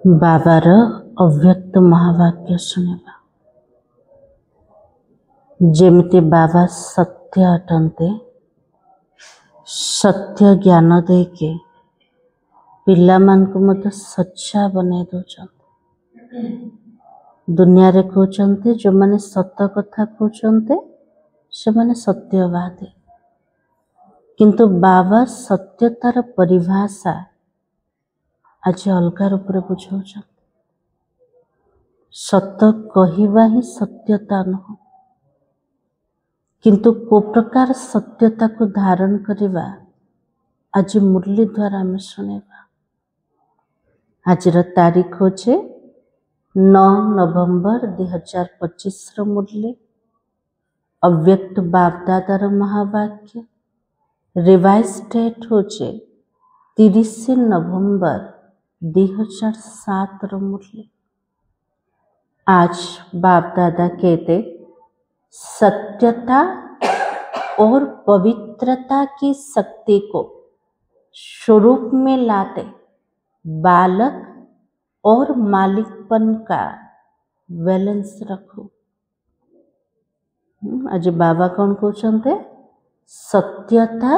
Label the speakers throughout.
Speaker 1: बाबार अव्यक्त महावाक्य शुणा जेमती बाबा सत्य अटंते सत्य ज्ञान देके पिला मान को मत सच्चा बने दौरान दुनिया रे कहते जो माने सत कथा कहते से माने सत्यवादी किंतु बाबा सत्यतार परिभाषा आज अलग रूप में बुझाऊं सत कहवा ही सत्यता नह किंतु को प्रकार सत्यता को धारण करवा आज मुरली द्वारा आम शुणा आज तारीख होचे 9 नवंबर 2025 मुरली अव्यक्त बापदादार महावाक्य रिवाइज डेट होचे 30 नवंबर 2007 मुरली। आज बाप दादा कहते सत्यता और पवित्रता की शक्ति को स्वरूप में लाते बालक और मालिकपन का बैलेंस रखो। आज बाबा कौन कहते सत्यता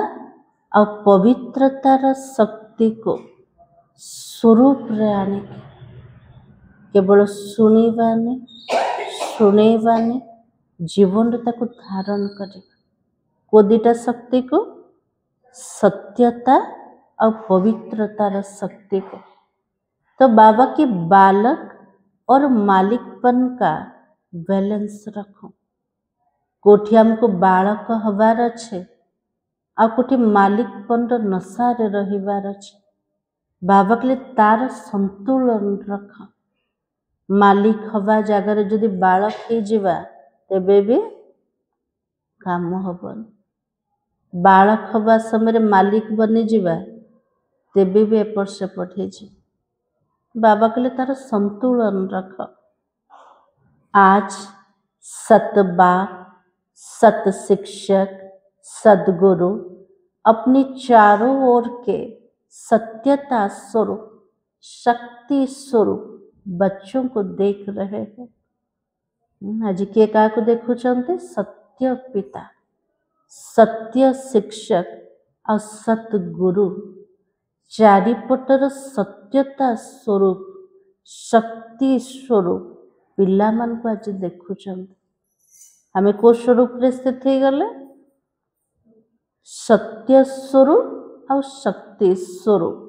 Speaker 1: और पवित्रतार शक्ति को स्वरूप रे आने केवल शुणेबाने जीवन ताको धारण कर को दीटा शक्ति को सत्यता और पवित्रतार शक्ति को। तो बाबा के बालक और मालिकपन का बैलेंस रखो। कोठी हमको बालक हबार अच्छे आ कोठी मालिकपन नशा रे रहिबार अच्छे। बाबा के लिए तार संतुलन रख। मालिक हवा जगार जदि बालक हो जावा तेबे भी काम हबन। बालक हवा समय मालिक बनी जावा तेबे भी एपट सेपट हो जाए। बाबा के लिए तार संतुलन रख। आज सत बाप सत शिक्षक सदगुरु अपनी चारों ओर के सत्यता स्वरूप शक्ति स्वरूप बच्चों को देख रहे हैं। आज के का को देखो चलते सत्य पिता सत्य शिक्षक और सतगुरु चारिपटर सत्यता स्वरूप शक्ति स्वरूप पिला मान को आज देखु हमें को स्वरूप रे स्थित हो गले सत्य स्वरूप और शक्ति स्वरूप।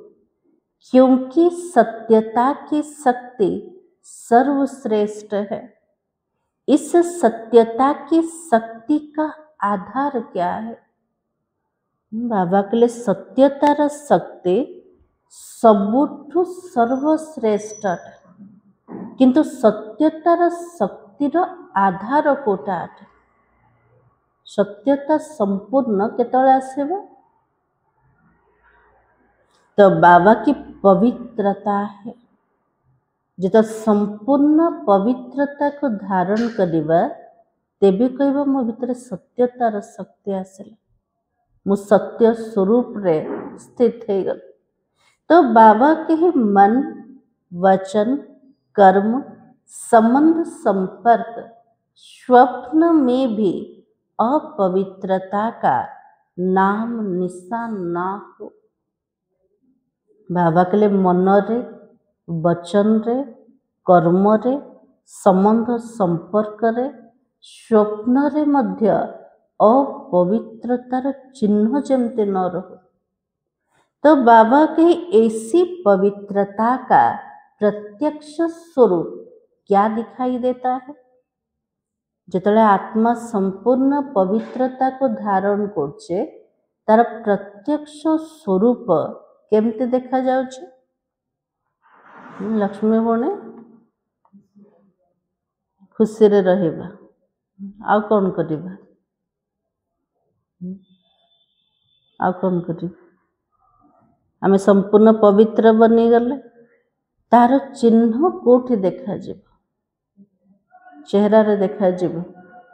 Speaker 1: क्योंकि सत्यता की शक्ति सर्वश्रेष्ठ है। इस सत्यता की शक्ति का आधार क्या है? बाबा के लिए सत्यतार शक्ति सबुठु सर्वश्रेष्ठ किंतु सत्यतार शक्तिर आधार कोटा सत्यता संपूर्ण केतळे आसेबा तो बाबा की पवित्रता है जो संपूर्ण पवित्रता को धारण करवा तेबे कहबा मो भितर सत्यतार शक्ति आसला मु सत्य स्वरूप रे स्थित है गल। तो बाबा के ही मन वचन कर्म संबंध संपर्क स्वप्न में भी अपवित्रता का नाम निशान ना हो। बाबा के लिए मन रे वचन रे कर्म रे संबंध संपर्क रे स्वप्न रे मध्य अपवित्रतार चिन्ह जमते न रहो। तो बाबा के ऐसी पवित्रता का प्रत्यक्ष स्वरूप क्या दिखाई देता है? जितने आत्मा संपूर्ण पवित्रता को धारण करछे तार प्रत्यक्ष स्वरूप केमते देखा जाउछे? लक्ष्मी बने खुशी रे रहिबा आ कौन करिबा आ कौन करिबा आमे संपूर्ण पवित्र बनी गले तार चिन्ह कोठी देखा जीव चेहरा रे देखा जीव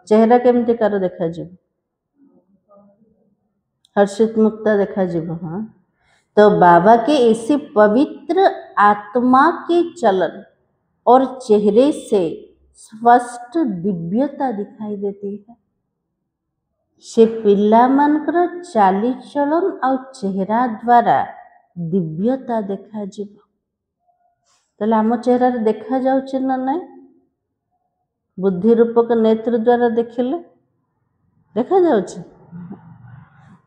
Speaker 1: चेहरा केमते कार देखा जीव हर्षित मुक्ता देखा जीव। हाँ तो बाबा के ऐसी पवित्र आत्मा के चलन और चेहरे से स्पष्ट दिव्यता दिखाई देती है। से पिलामानकर चाली चलन और चेहरा द्वारा दिव्यता देखा जीव। ताले आम चेहरा देखा जाउछि ना नहीं? बुद्धि रूपक नेत्र द्वारा देखिले देखा जाउछि।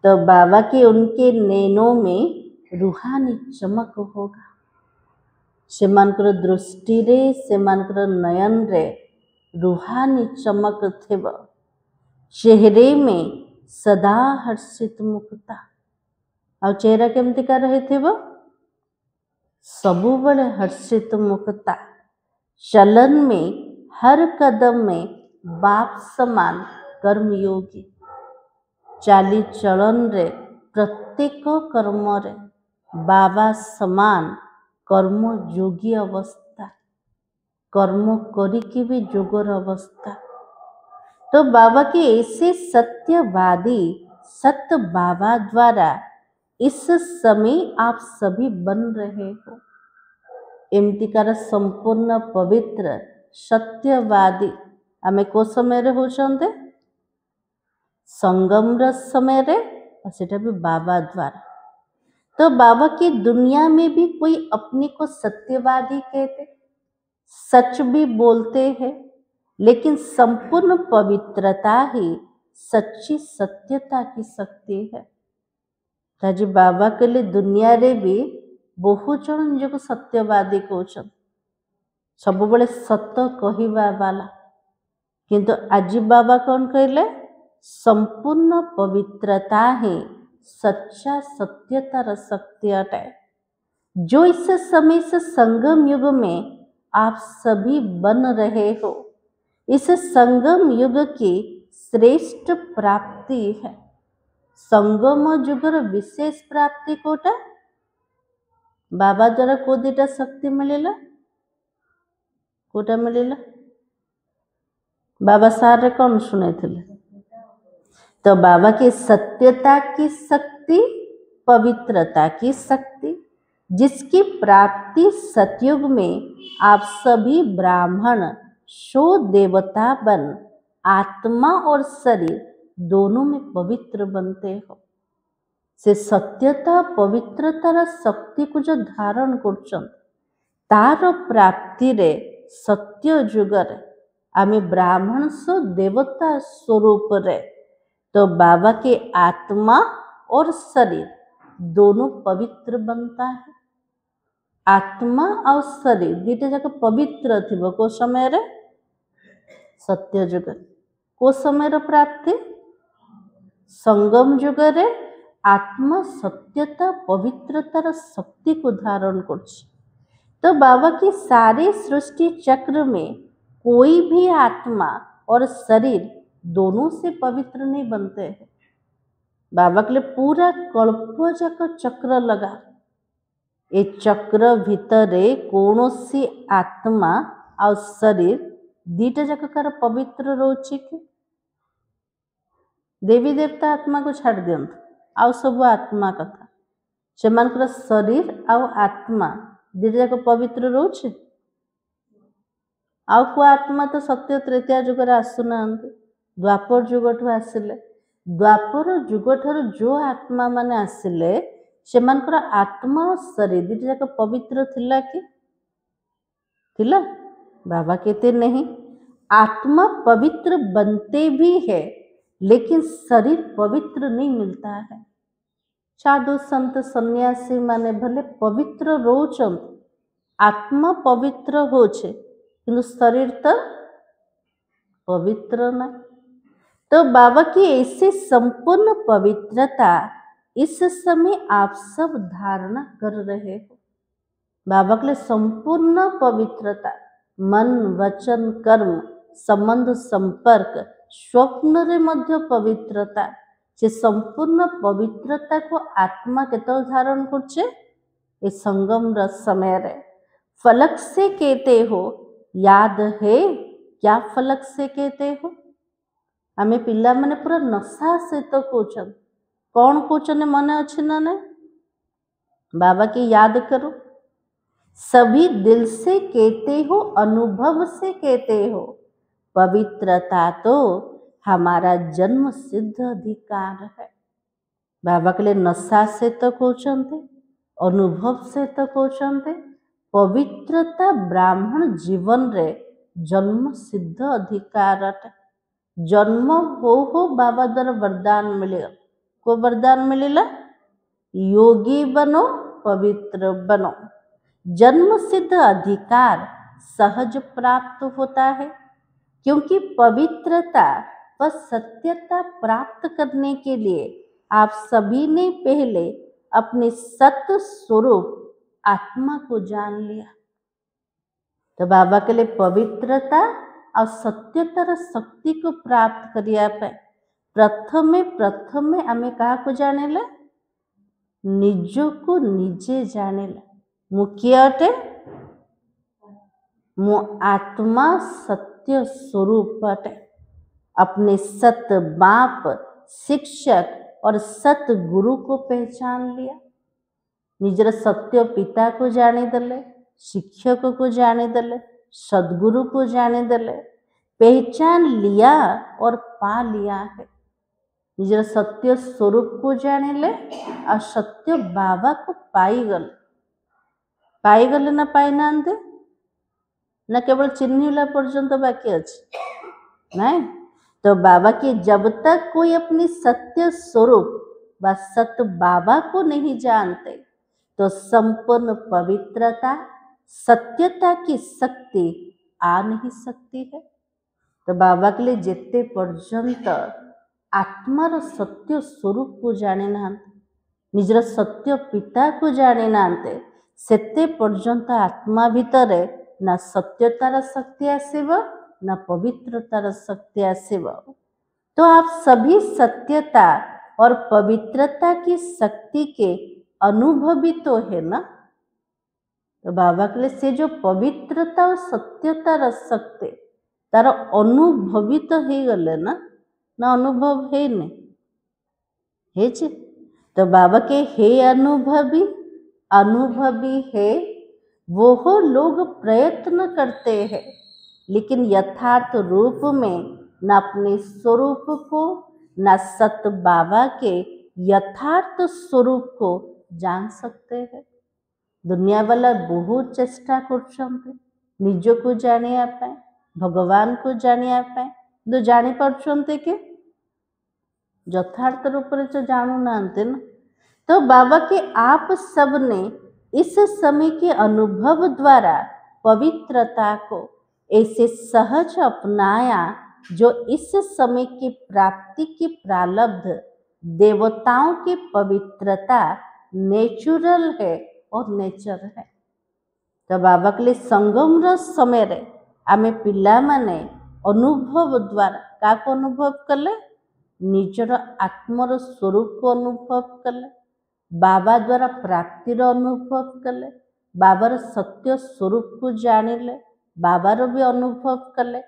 Speaker 1: तो बाबा के उनके नैनों में रूहानी चमक होगा। सेमानकर दृष्टि रे सेमानकर नयन रे रूहानी चमक थेब। चेहरे में सदा हर्षित मुखता। और चेहरा केमती का रहे थेब? सबु बड़े हर्षित मुखता। चलन में हर कदम में बाप समान कर्मयोगी। चाली चलन रे प्रत्येक कर्म रे बाबा समान कर्मयोगी अवस्था। कर्म करिकी भी जोगर अवस्था। तो बाबा के ऐसे सत्यवादी सत्य बाबा द्वारा इस समय आप सभी बन रहे हो। एमतिकार संपूर्ण पवित्र सत्यवादी आमे को समय रे होचंदे? संगम र समय रे और सेटा भी बाबा द्वारा। तो बाबा की दुनिया में भी कोई अपने को सत्यवादी कहते, सच भी बोलते हैं, लेकिन संपूर्ण पवित्रता ही सच्ची सत्यता की शक्ति है। ताजी बाबा के लिए दुनिया रे भी बहुत जन निजको सत्यवादी कहउछन, सब बड़े सत कहिबा वाला। किंतु आज बाबा कौन कहले? संपूर्ण पवित्रता ही सच्चा सत्यतार शक्ति अटे। जो इस समय से संगम युग में आप सभी बन रहे हो, इस संगम युग की श्रेष्ठ प्राप्ति है। संगम युगर विशेष प्राप्ति कोटा बाबा द्वारा को दिटा शक्ति मिलेला कोटा मिलेला बाबा सारे कौन सुने थे? तो बाबा की सत्यता की शक्ति, पवित्रता की शक्ति, जिसकी प्राप्ति सतयुग में आप सभी ब्राह्मण शो देवता बन आत्मा और शरीर दोनों में पवित्र बनते हो। से सत्यता पवित्रतार शक्ति को जो धारण करछन तार प्राप्ति रे सत्य जुगर आमे ब्राह्मण सो देवता स्वरूप रे। तो बाबा के आत्मा और शरीर दोनों पवित्र बनता है। आत्मा और शरीर दीटे जाक पवित्र थिबो को समय रे? सत्य जुग। को समय रे प्राप्ति? संगम जुग रे आत्मा सत्यता पवित्रतार शक्ति को धारण करछि। तो बाबा की सारे सृष्टि चक्र में कोई भी आत्मा और शरीर दोनों से पवित्र नहीं बनते हैं। बाबा के लिए पूरा कल्प जाक चक्र लगा। ये चक्र भितरे कौनसी आत्मा और शरीर दीटा जाक कार पवित्र रोचे कि देवी देवता आत्मा को छाड़ दियंतु आउ सब आत्मा कथा सेमानकर शरीर आउ आत्मा दीटा जाक पवित्र रोचे। आउ को आत्मा तो सत्य तृतीया जुगर आसुना द्वापर जुगठु आसिले। द्वापर जुगठार जो आत्मा माने आसिले सेमानकर आत्मा और शरीर दीटा जाक पवित्र थिला कि थिला? बाबा कहते नहीं। आत्मा पवित्र बनते भी है लेकिन शरीर पवित्र नहीं मिलता है। साधु संत सन्यासी माने भले पवित्र रोचन, आत्मा पवित्र होछे किंतु शरीर तो पवित्र ना। तो बाबा की ऐसी संपूर्ण पवित्रता इस समय आप सब धारणा कर रहे हो। बाबा के लिए संपूर्ण पवित्रता मन वचन कर्म संबंध संपर्क स्वप्न रे मध्य पवित्रता से संपूर्ण पवित्रता को आत्मा केतल धारण करछे? ए संगम र समय रे फलक से कहते हो। याद है क्या फलक से कहते हो? आमे पिला माने पूरा नशा से तो कोचन कौन कोचन मन अच्छे ना ने बाबा की याद करो। सभी दिल से कहते हो, अनुभव से कहते हो। पवित्रता तो हमारा जन्म सिद्ध अधिकार है। बाबा कहले नशा से तो कहते, अनुभव से तो कहते, पवित्रता ब्राह्मण जीवन रे जन्म सिद्ध अधिकार अटे। जन्म हो बाबा द्वारा वरदान मिलेगा। को वरदान मिलेला? योगी बनो, पवित्र बनो। जन्म सिद्ध अधिकार सहज प्राप्त होता है, क्योंकि पवित्रता व सत्यता प्राप्त करने के लिए आप सभी ने पहले अपने सत्य स्वरूप आत्मा को जान लिया। तो बाबा के लिए पवित्रता और सत्यतर शक्ति को प्राप्त करिया पे प्रथमे आमे कहा को जानेला? निजो को निजे जानेला। मुख्य अटे मो आत्मा सत्य स्वरूप अटे। अपने सत्य बाप, शिक्षक और सत्य गुरु को पहचान लिया। निजर सत्य पिता को जाने दले, शिक्षक को जाने दले, सदगुरु को जाने दले, पहचान लिया और पा लिया है। निजर सत्य स्वरूप को जाने ले और सत्य बाबा को पाई गले ना पाई नांदे ना केवल चिन्हिला पर्यंत बाकी अच्छे नहीं। तो बाबा के जब तक कोई अपनी सत्य स्वरूप व सत्य बाबा को नहीं जानते तो संपूर्ण पवित्रता, सत्यता की शक्ति आ नहीं सकती है। तो बाबा के लिए जिते पर्यंत आत्मार सत्य स्वरूप को जाने ना, निजर सत्य पिता को जाने नांते सेते पर्यंत आत्मा भितरे ना सत्यतार शक्ति आसेब ना पवित्रतार शक्ति आसेब। तो आप सभी सत्यता और पवित्रता की शक्ति के अनुभवी तो है ना। तो बाबा के लिए से जो पवित्रता और सत्यतार शक्ति तार अनुभवी तो हो गले ना अनुभव है नहीं है जे। तो बाबा के हे अनुभवी है वो लोग प्रयत्न करते हैं, लेकिन यथार्थ रूप में न अपने स्वरूप को न सत्य बाबा के यथार्थ स्वरूप को जान सकते हैं। दुनिया वाला बहुत चेष्टा कर निज को जानिया पाए, भगवान को जानिया पाए, तो जानी पारछन्ते के यथार्थ रूप से जानू नांते ना। तो बाबा के आप सबने इस समय के अनुभव द्वारा पवित्रता को ऐसे सहज अपनाया जो इस समय की प्राप्ति की प्रारब्ध देवताओं की पवित्रता नेचुरल है और नेचर है। तो बाबा के लिए संगम समय रे आमे पिला माने अनुभव द्वारा का अनुभव कले, निजर आत्मर स्वरूप को अनुभव कले, बाबा द्वारा प्राप्तिर अनुभव कले, बाबार सत्य स्वरूप को जानिले, बाबार भी अनुभव कले।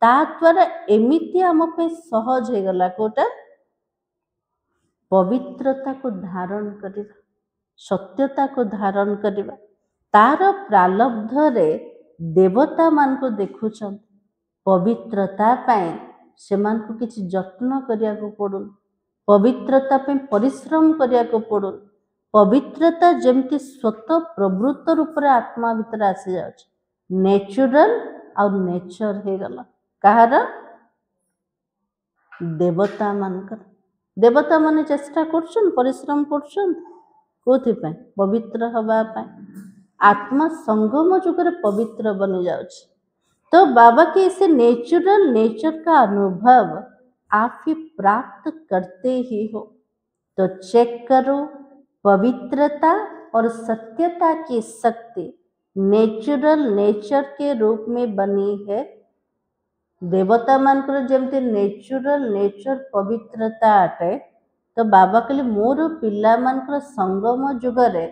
Speaker 1: ता द्वारा एमिति आम पे सहज हो गला कोटा पवित्रता को धारण करिबा, सत्यता को धारण करिबा। तार प्रारब्ध रे देवता मान को देखुछन पवित्रता पाए से मान को किछि जत्न करिया को पड़ुन, पवित्रता पे परिश्रम करिया को पड़ुन। पवित्रता जेमती स्वतः प्रवृत्त रूप रे आत्मा भीतर आसी जाउछ, नेचुरल और नेचर हे गला कहार देवता मानकर। देवता माने चेष्टा करछन, परिश्रम करछन कोथि पे पवित्र हवा पाए। आत्मा संगम जुगर पवित्र बन जाउछ। तो बाबा के इसे नेचुरल नेचर का अनुभव आप ही प्राप्त करते ही हो। तो चेक करो पवित्रता और सत्यता की शक्ति नेचुरल नेचर के रूप में बनी है। देवता मानकर जमती नेचुरल नेचर पवित्रता अटे, तो बाबा कहले मोर पिला मानकर संगम जुगरे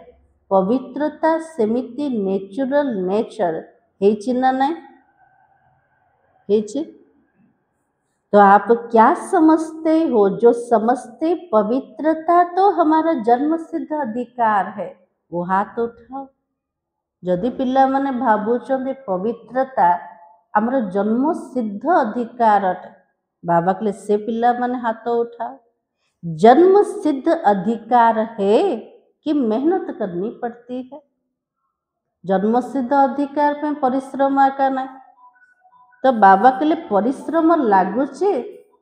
Speaker 1: पवित्रता सेमिति नेचुरल नेचर हेछि ना नहीं हेछि। तो आप क्या समझते हो? जो समझते पवित्रता तो हमारा जन्म सिद्ध अधिकार है वो हाथ उठाओ। जदि पिला माने भावुचंदे पवित्रता आमर जन्म सिद्ध अधिकार अटे, बाबा कहले से पिला माने हाथ उठाओ। जन्म सिद्ध अधिकार है कि मेहनत करनी पड़ती है। जन्म सिद्ध अधिकार पे परिश्रम आका ना, तो बाबा कहले परिश्रम लागुचे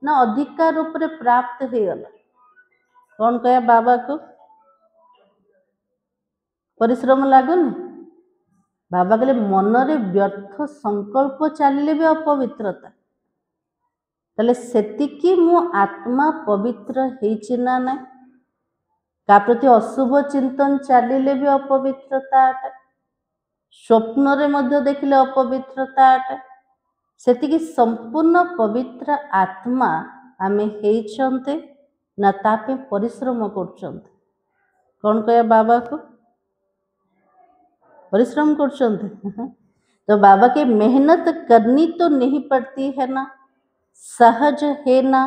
Speaker 1: ना अधिकार उपरे प्राप्त हो गला। कौन कहे बाबा को परिश्रम लागुनी? बाबा कहले मनरे व्यर्थ संकल्प चलिले भी अपवित्रता, ताले सेतिकी मो आत्मा पवित्र हेछि ना ना। का प्रति अशुभ चिंतन चलिले भी अपवित्रता अटे, स्वप्न रे मध्य देखिले अपवित्रता अटे। सेतिकी संपूर्ण पवित्र आत्मा आमे हेइछन्ते ना तापे परिश्रम करछन्ते। कौन कहे बाबा को परिश्रम करछन्ते? तो बाबा के मेहनत करनी तो नहीं पड़ती है ना, सहज है ना,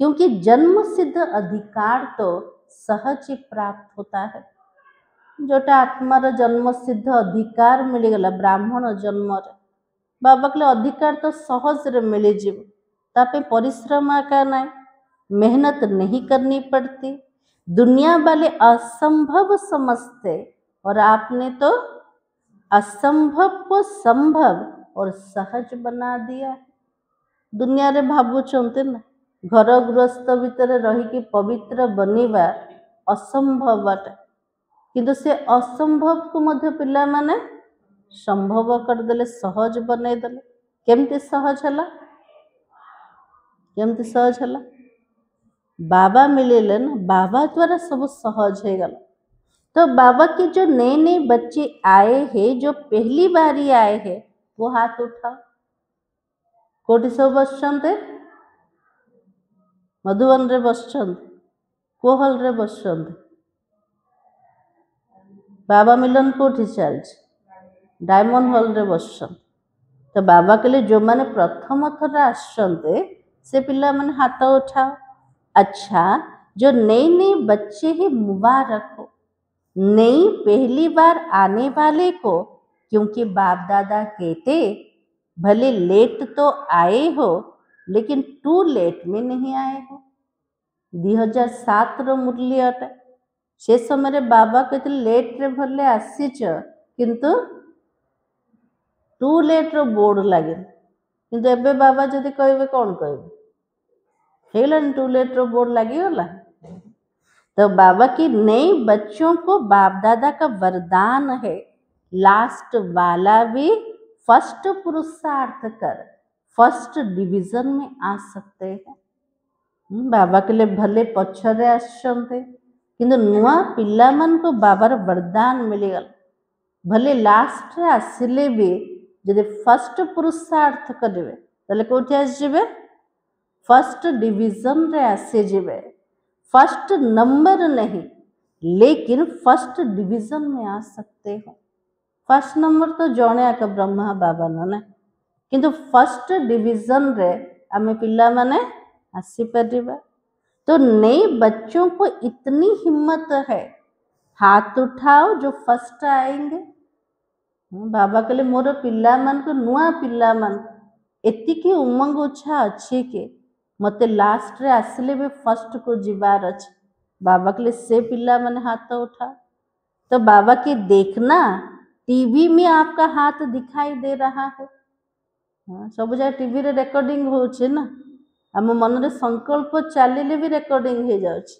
Speaker 1: क्योंकि जन्म सिद्ध अधिकार तो सहज ही प्राप्त होता है। जोटा आत्मार जन्म सिद्ध अधिकार मिलगला ब्राह्मण जन्म रे, बाबा के अधिकार तो सहज रे मिल जीव, तापे परिश्रम आका ना, मेहनत नहीं करनी पड़ती। दुनिया वाले असंभव समझते और आपने तो असंभव को संभव और सहज बना दिया। दुनिया रे भावुचंते ना घर गृहस्थ भितर रही कि पवित्र बनिबा असंभव अटे, किंतु से असंभव को मध्य पिला माने संभव करदेले, सहज बनईदेले। केमती सहज हला? केमती सहज हला? बाबा मिले ना, बाबा द्वारा सब सहज हो गला। तो बाबा के जो नए नए बच्चे आए हैं, जो पहली बारी आए हैं, वो हाथ उठाओ। कोटि सब बसचंते मधुबन रे बसचंते, कोहल रे बसचंते। बाबा मिलन कोठी चलछ डायमंड हॉल रे बसचंते। तो बाबा कहले जो माने प्रथम थर आसचंते से पिला माने हाथ उठाओ। अच्छा, जो नए नए बच्चे हैं मुबारक हो, नई पहली बार आने वाले को, क्योंकि बाप दादा कहते भले लेट तो आए हो लेकिन टू लेट में नहीं आए हो। 2007 रो मुरली अटे, से समय बाबा कहते लेट रे भले आसीच किंतु टू लेट रो बोर्ड लगे, किंतु एबे बाबा जदि कहबे कौन कहबे हेलन टू लेट रो बोर्ड लगी। तो बाबा की नए बच्चों को बाप दादा का वरदान है, लास्ट वाला भी फर्स्ट पुरुषार्थ कर फर्स्ट डिवीजन में आ सकते हैं। बाबा के लिए भले पछरे आसचंते किंतु नुआ पिला मन को बाबार वरदान मिलगला। भले लास्ट रे आसिले भी जदि फर्स्ट पुरुषार्थ करेंगे ताले कोठी आसीबे फर्स्ट डिवीजन रे आसी जिबे। फर्स्ट नंबर नहीं लेकिन फर्स्ट डिवीजन में आ सकते हो। फर्स्ट नंबर तो जणे आका ब्रह्मा बाबा ना, किंतु फर्स्ट डिवीजन रे आमे पिला माने आसी परिबा। तो नए बच्चों को इतनी हिम्मत है, हाथ उठाओ जो फर्स्ट आएंगे। बाबा कहले मोर पिला मान को नुआ पिला मान एतिकी उमंग उच्छा अच्छी के मते लास्ट रे आसिले भी फर्स्ट को जीवार अच्छे। बाबा कहले से पिला माने हाथ उठा। तो बाबा के देखना टीवी में आपका हाथ दिखाई दे रहा है, सब जगह टीवी रे रेकॉर्डिंग होचे ना, आम मन रे संकल्प चलिले भी रेकॉर्डिंग हो जाउछ।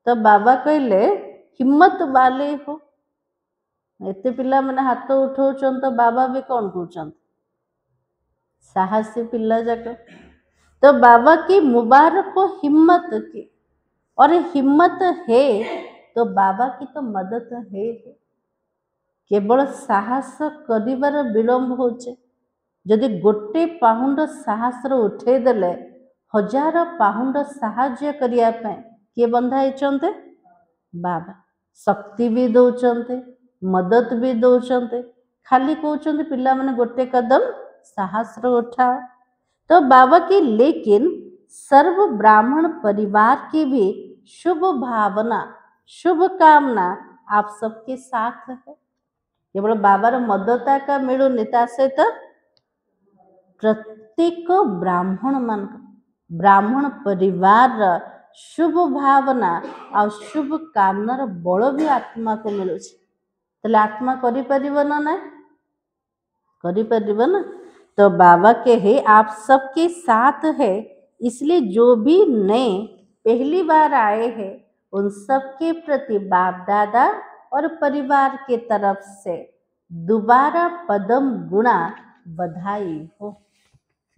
Speaker 1: तो बाबा कहले हिम्मत वाले हो, एते पिला माने हाथ उठाउछन तो बाबा भी कौन कहउछन साहसी पिला जाक। तो बाबा की मुबारक को हिम्मत की, और हिम्मत है तो बाबा की तो मदद है। केवल साहस करिबार विलंब होचे। जदि गोटे पाउंड साहस उठे देले 1000 पाउंड साहाଯ୍य करिया पे के बंधा होइचंते बाबा। शक्ति भी दौचंते, मदद भी दौचंते, खाली कहउचंते पिला माने गोटे कदम साहस उठाओ। तो बाबा की लेकिन सर्व ब्राह्मण परिवार की भी शुभ भावना, शुभ कामना आप सबके साथ है। केवल बाबार मदता का मिलूनी ता सहित प्रत्येक ब्राह्मण परिवार शुभ भावना आ शुभ कामनार बल भी आत्मा को मिलूँ। तो आत्मा करिपरिब ना करिपरिब ना। तो बाबा के है आप सबके साथ है, इसलिए जो भी नए पहली बार आए हैं उन सबके प्रति बाप दादा और परिवार के तरफ से दोबारा पदम गुणा बधाई हो।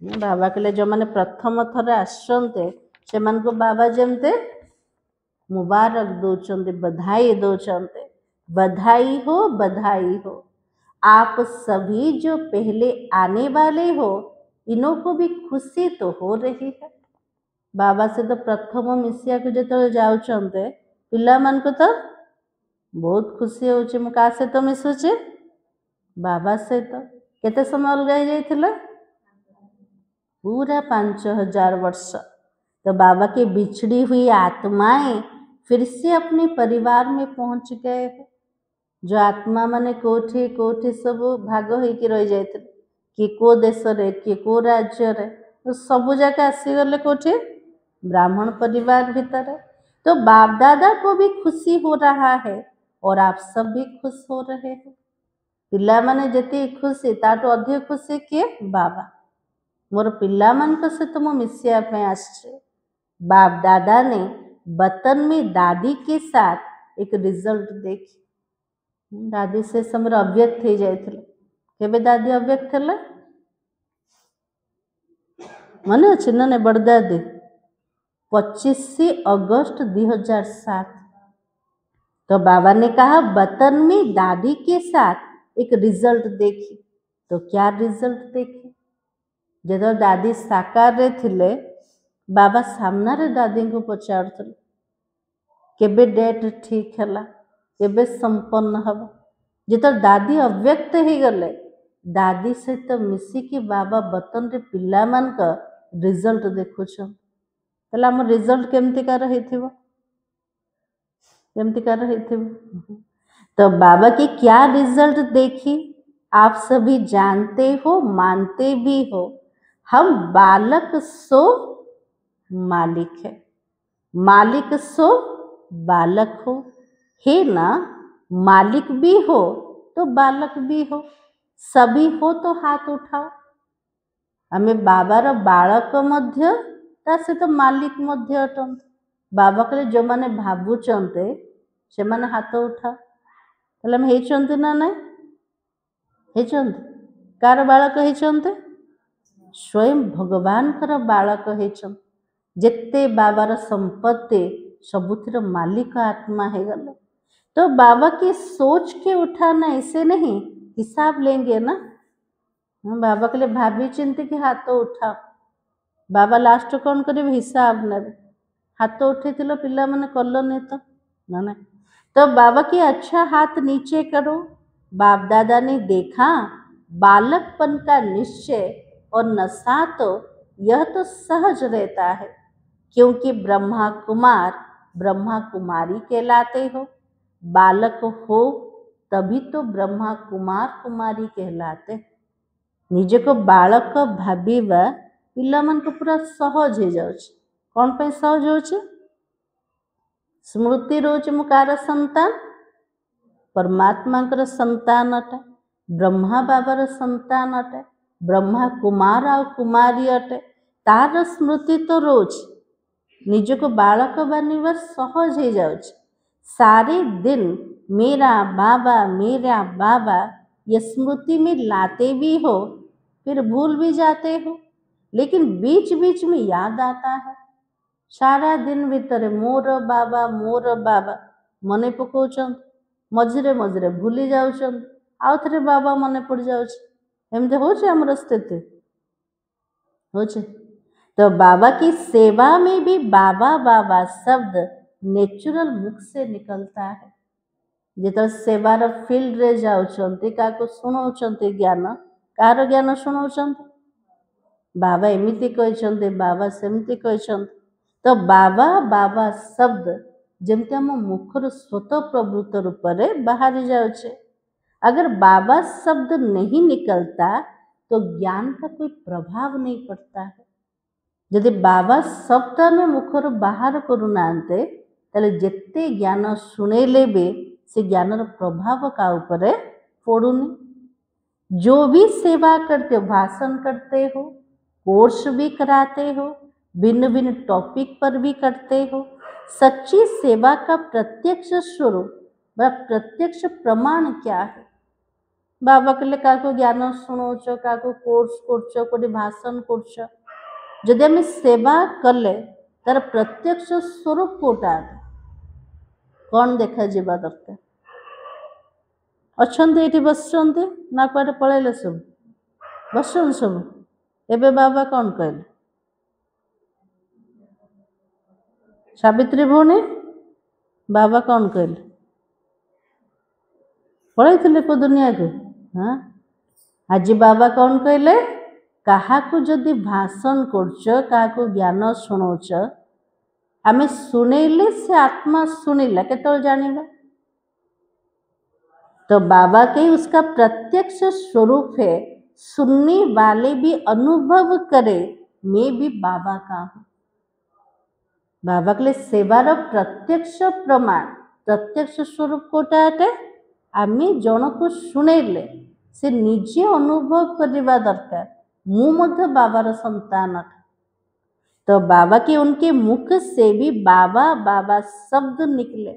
Speaker 1: बाबा कहले जो मैंने प्रथम थर आसते से बाबा जमते मुबारक दौरान बधाई दौरान बधाई हो बधाई हो। आप सभी जो पहले आने वाले हो इन्हों को भी खुशी तो हो रही है। बाबा से तो प्रथम मिसिया को जो जाऊँचे पिला मान को तो बहुत खुशी होची। मु का से तो मिसुचे बाबा से तो केते समय अलगा हो जाइथिला पूरा 5000 वर्ष। तो बाबा की बिछड़ी हुई आत्माएं फिर से अपने परिवार में पहुंच गए हैं। जो आत्मा माने कोठी कोठी सब भाग होइकी रही जाते कि को देश रे कि को राज्य रे तो सब जगह आसीगले कोठी ब्राह्मण परिवार भीतर। तो बाप दादा को भी खुशी हो रहा है और आप सब भी खुश हो रहे हैं। पिला माने जति खुशी ताटो अधिक खुशी किए बाबा मोर पिला मान सहित मु मिसिया पे आछे। बाप दादा ने बतन में दादी के साथ एक रिजल्ट देखी। दादी से समय अव्यक्त हो जाए केबे दादी अव्यक्त थे मन अच्छे ना बड़दादी 25 अगस्त 2007। तो बाबा ने कहा बतन में दादी के साथ एक रिजल्ट देखी। तो क्या रिजल्ट देखी जो दादी साकार रे थिले बाबा सामना रे दादी को पचार केबे डेट ठीक है केबे संपन्न हम जो दादी अव्यक्त हो गले दादी सहित मिसिकी बाबा बतन रे पिला मान का रिजल्ट देखुछन। तला हम रिजल्ट केमती का रही थी वो केमती का रही थी वो। तो बाबा की क्या रिजल्ट देखी आप सभी जानते हो मानते भी हो। हम बालक सो मालिक है मालिक सो बालक हो है ना। मालिक भी हो तो बालक भी हो सभी हो तो हाथ उठाओ। हमें बाबार बालक मध्य ता से तो मालिक मध्य अटंत। बाबा कहले जो माने भावुचंते से माने हाथ उठाओ। ताले हम हेचंते ना नहीं हेचंते कार बालक हेचंते स्वयं भगवान कर बालक हेचंते। जेते बाबार संपत्ति सबुथिर मालिक आत्मा है गले। तो बाबा की सोच के उठाना ऐसे नहीं हिसाब लेंगे ना। बाबा के लिए भाभी चिंती के हाथ उठाओ बाबा लास्ट कौन करेंगे हिसाब ने हाथ उठे पिला मैंने कल नहीं तो ना तो बाबा की अच्छा हाथ नीचे करो। बाप दादा ने देखा बालकपन का निश्चय और नशा तो यह तो सहज रहता है क्योंकि ब्रह्मा कुमार ब्रह्मा कुमारी कहलाते हो। बालक हो तभी तो ब्रह्मा कुमार कुमारी कहलाते। निजे को बालक भाविबा पिला मन को पूरा सहज हो जाउछ। कौन पे सहज होछ स्मृति रोच मुकार संतान परमात्मा कर संतान अटे ब्रह्मा बाबार संतान अटे ब्रह्मा कुमार आ कुमारी अटे तार स्मृति तो रोज निज को बालक बनिबा सहज हो जाउछ। सारे दिन मेरा बाबा ये स्मृति में लाते भी हो फिर भूल भी जाते हो लेकिन बीच बीच में याद आता है। सारा दिन भीतर मोर बाबा मने पकाउछन मझिरे मझिरे भूली जाउछन आउ थे बाबा मने पड़ जाउछ। एमती होछे हमर स्थिति होछे। तो बाबा की सेवा में भी बाबा बाबा शब्द नेचुरल मुख से निकलता है। जिते सेवार फील्ड रे जाउछंती काको सुनाउछंती ज्ञान कार ज्ञान सुनाउछंती बाबा एमिति कहछंती बाबा सेमती कहछंती। तो बाबा बाबा शब्द जमती आम मुखर स्वतः प्रवृत्त रूप से बाहरी जाउछे अगर बाबा शब्द नहीं निकलता तो ज्ञान का कोई प्रभाव नहीं पड़ता है। यदि बाबा शब्द आम मुखर बाहर करूना जेते ज्ञान शुणेले भी से ज्ञानर प्रभाव का ऊपर पड़ुनी। जो भी सेवा करते हो, भाषण करते हो, कोर्स भी कराते हो, भिन्न भिन्न टॉपिक पर भी करते हो, सच्ची सेवा का प्रत्यक्ष स्वरूप व प्रत्यक्ष प्रमाण क्या है? बाबा कहले क्या ज्ञान शुणुच, क्या कोर्स कर, कोई भाषण कर, जदि आम सेवा कले तार प्रत्यक्ष स्वरूप कोटा कौन देखा जावा दरकार? अच्छा ये बसुँच ना कुआडे पलैले सब बसुन सब। एबे बाबा कौन कहले? सावित्री भौणी बाबा कौन कहले? पलैथिले को दुनिया को? हाँ, आज बाबा कौन कहले? क्या जदि भाषण कर, ज्ञान शुणुच, आम शुणेले से आत्मा शुणिला केतल जानिबा? तो बाबा के उसका प्रत्यक्ष स्वरूप है, सुनने वाले भी अनुभव करे मैं भी बाबा का हूँ। बाबा के लिए सेवार प्रत्यक्ष प्रमाण प्रत्यक्ष स्वरूप कोटा है। आम जन को शुणेले से निजे अनुभव करवा दरकार मु मध्य बाबार संतान। तो बाबा के उनके मुख से भी बाबा बाबा शब्द निकले,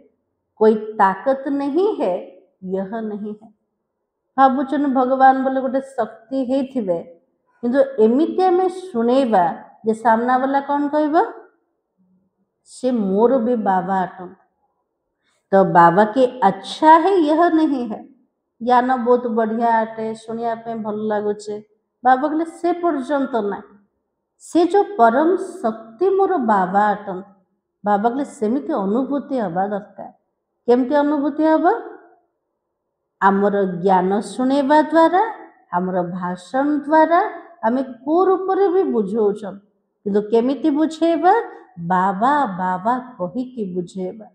Speaker 1: कोई ताकत नहीं है, यह नहीं है। भावुन भगवान बोले गोटे शक्ति है किंतु एमिति आम शुणेबा जे सामना वाला कौन कहबा से मोर भी बाबा अटन। तो बाबा के अच्छा है यह नहीं है, ज्ञान बहुत बढ़िया अटे, शुणिया भल लगुचे, बाबा कहले से पर्यंत ना, से जो परम शक्ति मोर बाबा अटन। बाबा कहले सेमिति अनुभूति हवा दरकार। केमती अनुभूति हवा? आमर ज्ञान शुणेबा द्वारा, आमर भाषण द्वारा आम को रूप भी बुझौछन, किंतु केमिति बुझेबा? बाबा बाबा कही बुझेबा।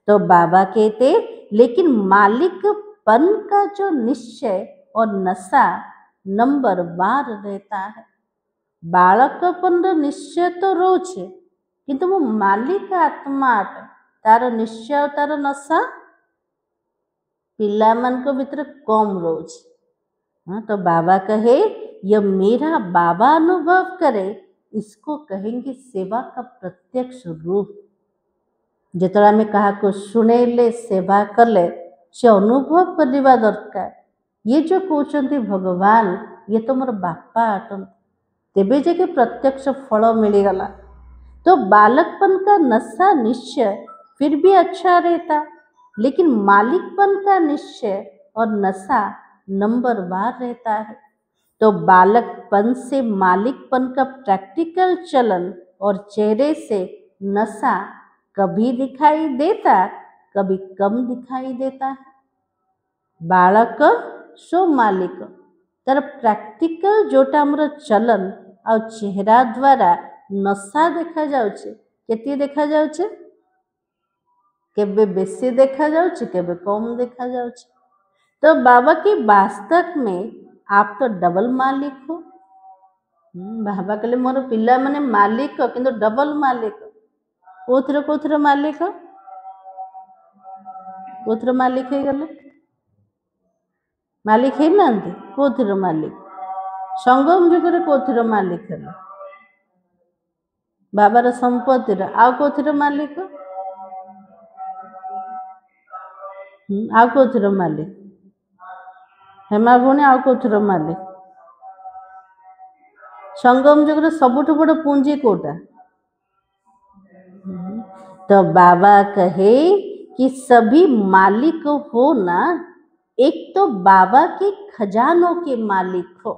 Speaker 1: तो बाबा कहते लेकिन मालिक पन का जो निश्चय और नशा नंबर बार रहता है। बालकपन निश्चय तो रोचे किंतु वो मालिक आत्मा अटे, तार निश्चय और तार नशा पिला मन को भीतर कम रोज। हाँ, तो बाबा कहे यह मेरा बाबा अनुभव करे, इसको कहेंगे सेवा का प्रत्यक्ष रूप। जितना आम कहा को शुणेले सेवा कले से अनुभव करवा दरकार। ये जो कहते भगवान ये तो मोर बापा अटन, तेबे जे प्रत्यक्ष फल मिलगला। तो बालकपन का नशा निश्चय फिर भी अच्छा रहता, लेकिन मालिकपन का निश्चय और नशा नंबर बार रहता है। तो बालकपन से मालिकपन का प्रैक्टिकल चलन और चेहरे से नशा कभी दिखाई देता, कभी कम दिखाई देता है। बालक सो मालिक तार प्रैक्टिकल जोटा हमर चलन और चेहरा द्वारा नशा देखा जाउछे, केती देखा जाउछे, केबे बेसी देखा जाउछे, केबे कम देखा जाउछे। तो बाबा की वास्तव में आप तो डबल मालिक हो। बाबा कहले मोर पिला माने मालिक किंतु डबल मालिक। कोथर कोथर मालिक, कोथर मालिक है गले मालिक है ना, कोथर मालिक संगम जुगर कोथर मालिक है बाबार संपत्तिर आउ कोथर मालिक आउ कोथर मालिक हेमा भौणी आउ कोथर मालिक संगम जुगर सबुठ बड़ पूंजी कोटा। तो बाबा कहे कि सभी मालिक हो ना, एक तो बाबा के खजानों के मालिक हो,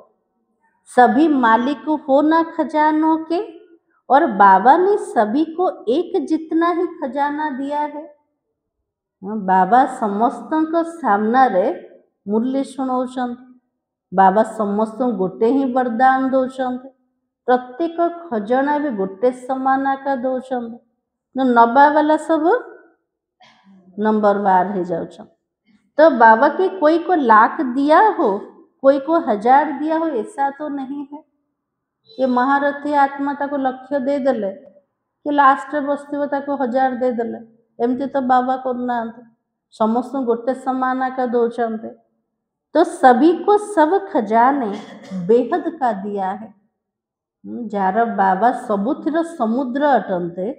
Speaker 1: सभी मालिक हो ना खजानों के, और बाबा ने सभी को एक जितना ही खजाना दिया है। बाबा समस्त को सामना रे मूल्य शुणाउछन, बाबा समस्त गोटे ही वरदान दौरान, प्रत्येक खजाना भी गोटे समान आका दौरान, नबा वाला सब नंबर बार हो जाउछन। तो बाबा के कोई को लाख दिया हो, कोई को 1000 दिया हो, ऐसा तो नहीं है। ये महारथी आत्मा ताको लक्ष्य दे देले कि लास्ट बसथिबो ताको 1000 दे देले, एमती तो बाबा करना। समस्त गोटे समान का दौरान तो सभी को सब खजाने बेहद का दिया है। जार बाबा सबुथिर समुद्र अटंते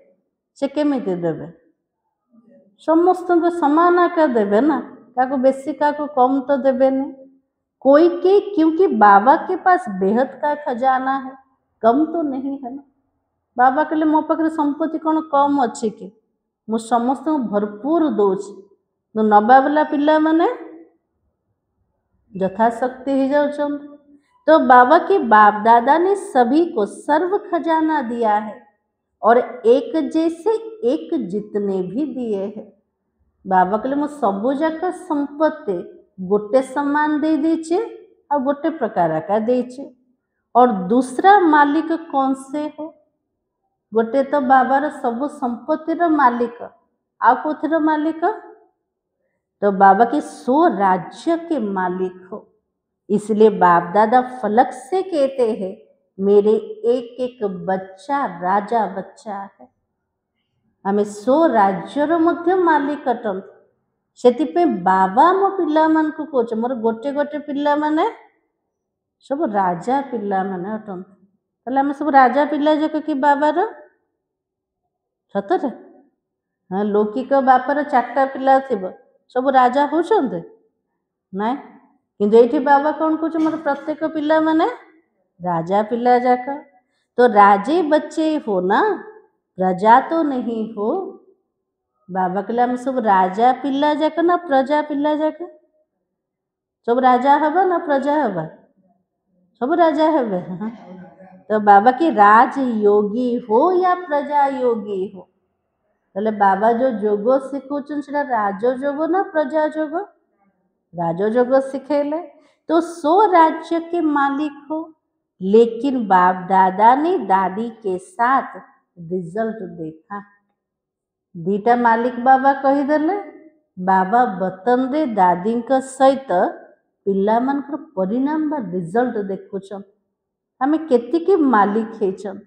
Speaker 1: से केमिति देवे? समस्त को समान आका देवे ना, काको बेसी काको कम तो देवे नहीं। कोई के, क्योंकि बाबा के पास बेहद का खजाना है, कम तो नहीं है ना। बाबा कहले मो पाखरे संपत्ति कौन कम अच्छी कि मु समस्त भरपूर दौची। तो नबा वाला पिला माने यथाशक्ति ही जाऊँ। तो बाबा के बाप दादा ने सभी को सर्व खजाना दिया है और एक जैसे एक जितने भी दिए हैं। बाबा कहले मु सबु जाक संपत्ति गोटे समान दे दीचे और गोटे प्रकार का देचे। और दूसरा मालिक कौन से हो? गोटे तो बाबार सबु संपत्तिर मालिक, आ कोथिर मालिक? तो बाबा के 100 राज्य के मालिक हो। इसलिए बाप दादा फलक से कहते हैं मेरे एक एक बच्चा राजा बच्चा है। हमें 100 राज्यर मध्य मालिक अटंत। से बाबा मो पिला मान को कौच मोर गोटे गोटे पिला माने सब राजा पिला माने अटंत। ताले हमें सब राजा पिला जक कि बाबार सतरे? हाँ, लौकिक बापर 4टा पिला थिबो सब राजा होचंदे नाय। किंतु एठी बाबा कौन कुछ मोर प्रत्येक पिला माने राजा पिला जाक। तो राजे बच्चे हो ना, प्रजा तो नहीं हो। बाबा कहले हम सब राजा पिला जाक ना प्रजा पिला जाक? सब राजा हबा ना प्रजा हबा? सब राजा हबे। हाँ। तो बाबा के राज योगी हो या प्रजा योगी हो? बोले बाबा जो जोगो शिखुचन से राजो जोगो ना प्रजा जोगो? राजो जोगो सिखेले। तो 100 राज्य के मालिक हो, लेकिन बाप दादा ने दादी के साथ रिजल्ट देखा। दीटा मालिक बाबा कही देले, बाबा बतन दे दादी का सहित पिला मानकर परिणाम बा रिजल्ट देखुछन। हमें केतिकी मालिक हेचन।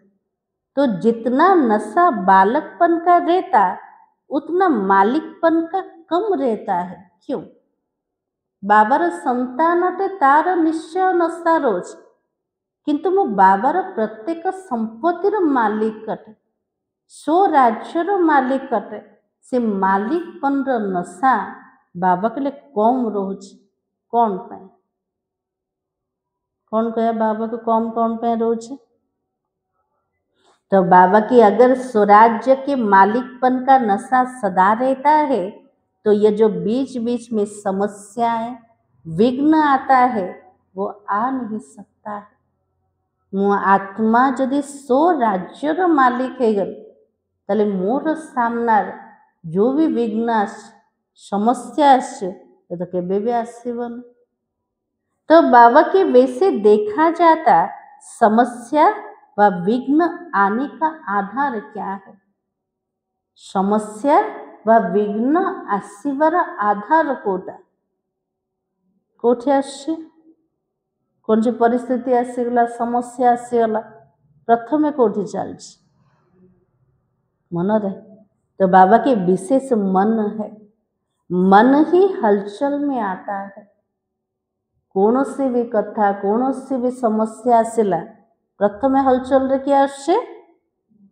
Speaker 1: तो जितना नशा बालकपन का रहता उतना मालिकपन का कम रहता है। क्यों? बाबार संतान अटे तार निश्चय नशा रोज, किंतु मो बाबार प्रत्येक संपत्तिर मालिक अटे, 100 राज्यर मालिक अटे। से मालिकपन नशा बाबा के लिए कम रोज। कौन पे? कौन कहे बाबा को कम कौन पे रोज? तो बाबा की अगर स्वराज्य के मालिकपन का नशा सदा रहता है तो ये जो बीच बीच में समस्याएं विघ्न आता है वो आ नहीं सकता है। मो आत्मा जदि 100 राज्यर मालिक है ताले मोर सामनार जो भी विघ्न समस्या आसे तो केबे भी आसीबन। तो बाबा के वैसे देखा जाता समस्या व विघ्न आने का आधार क्या है? समस्या व विघ्न आसवर आधार कोटा कोठे आसे? कौन सी परिस्थिति आसीगला, समस्या आसीगला, प्रथमे कोठी चलछि मन रे। तो बाबा के विशेष मन है, मन ही हलचल में आता है। कौन सी भी कथा कौन सी भी समस्या आसिला प्रथमे हलचल रे क्या आसे?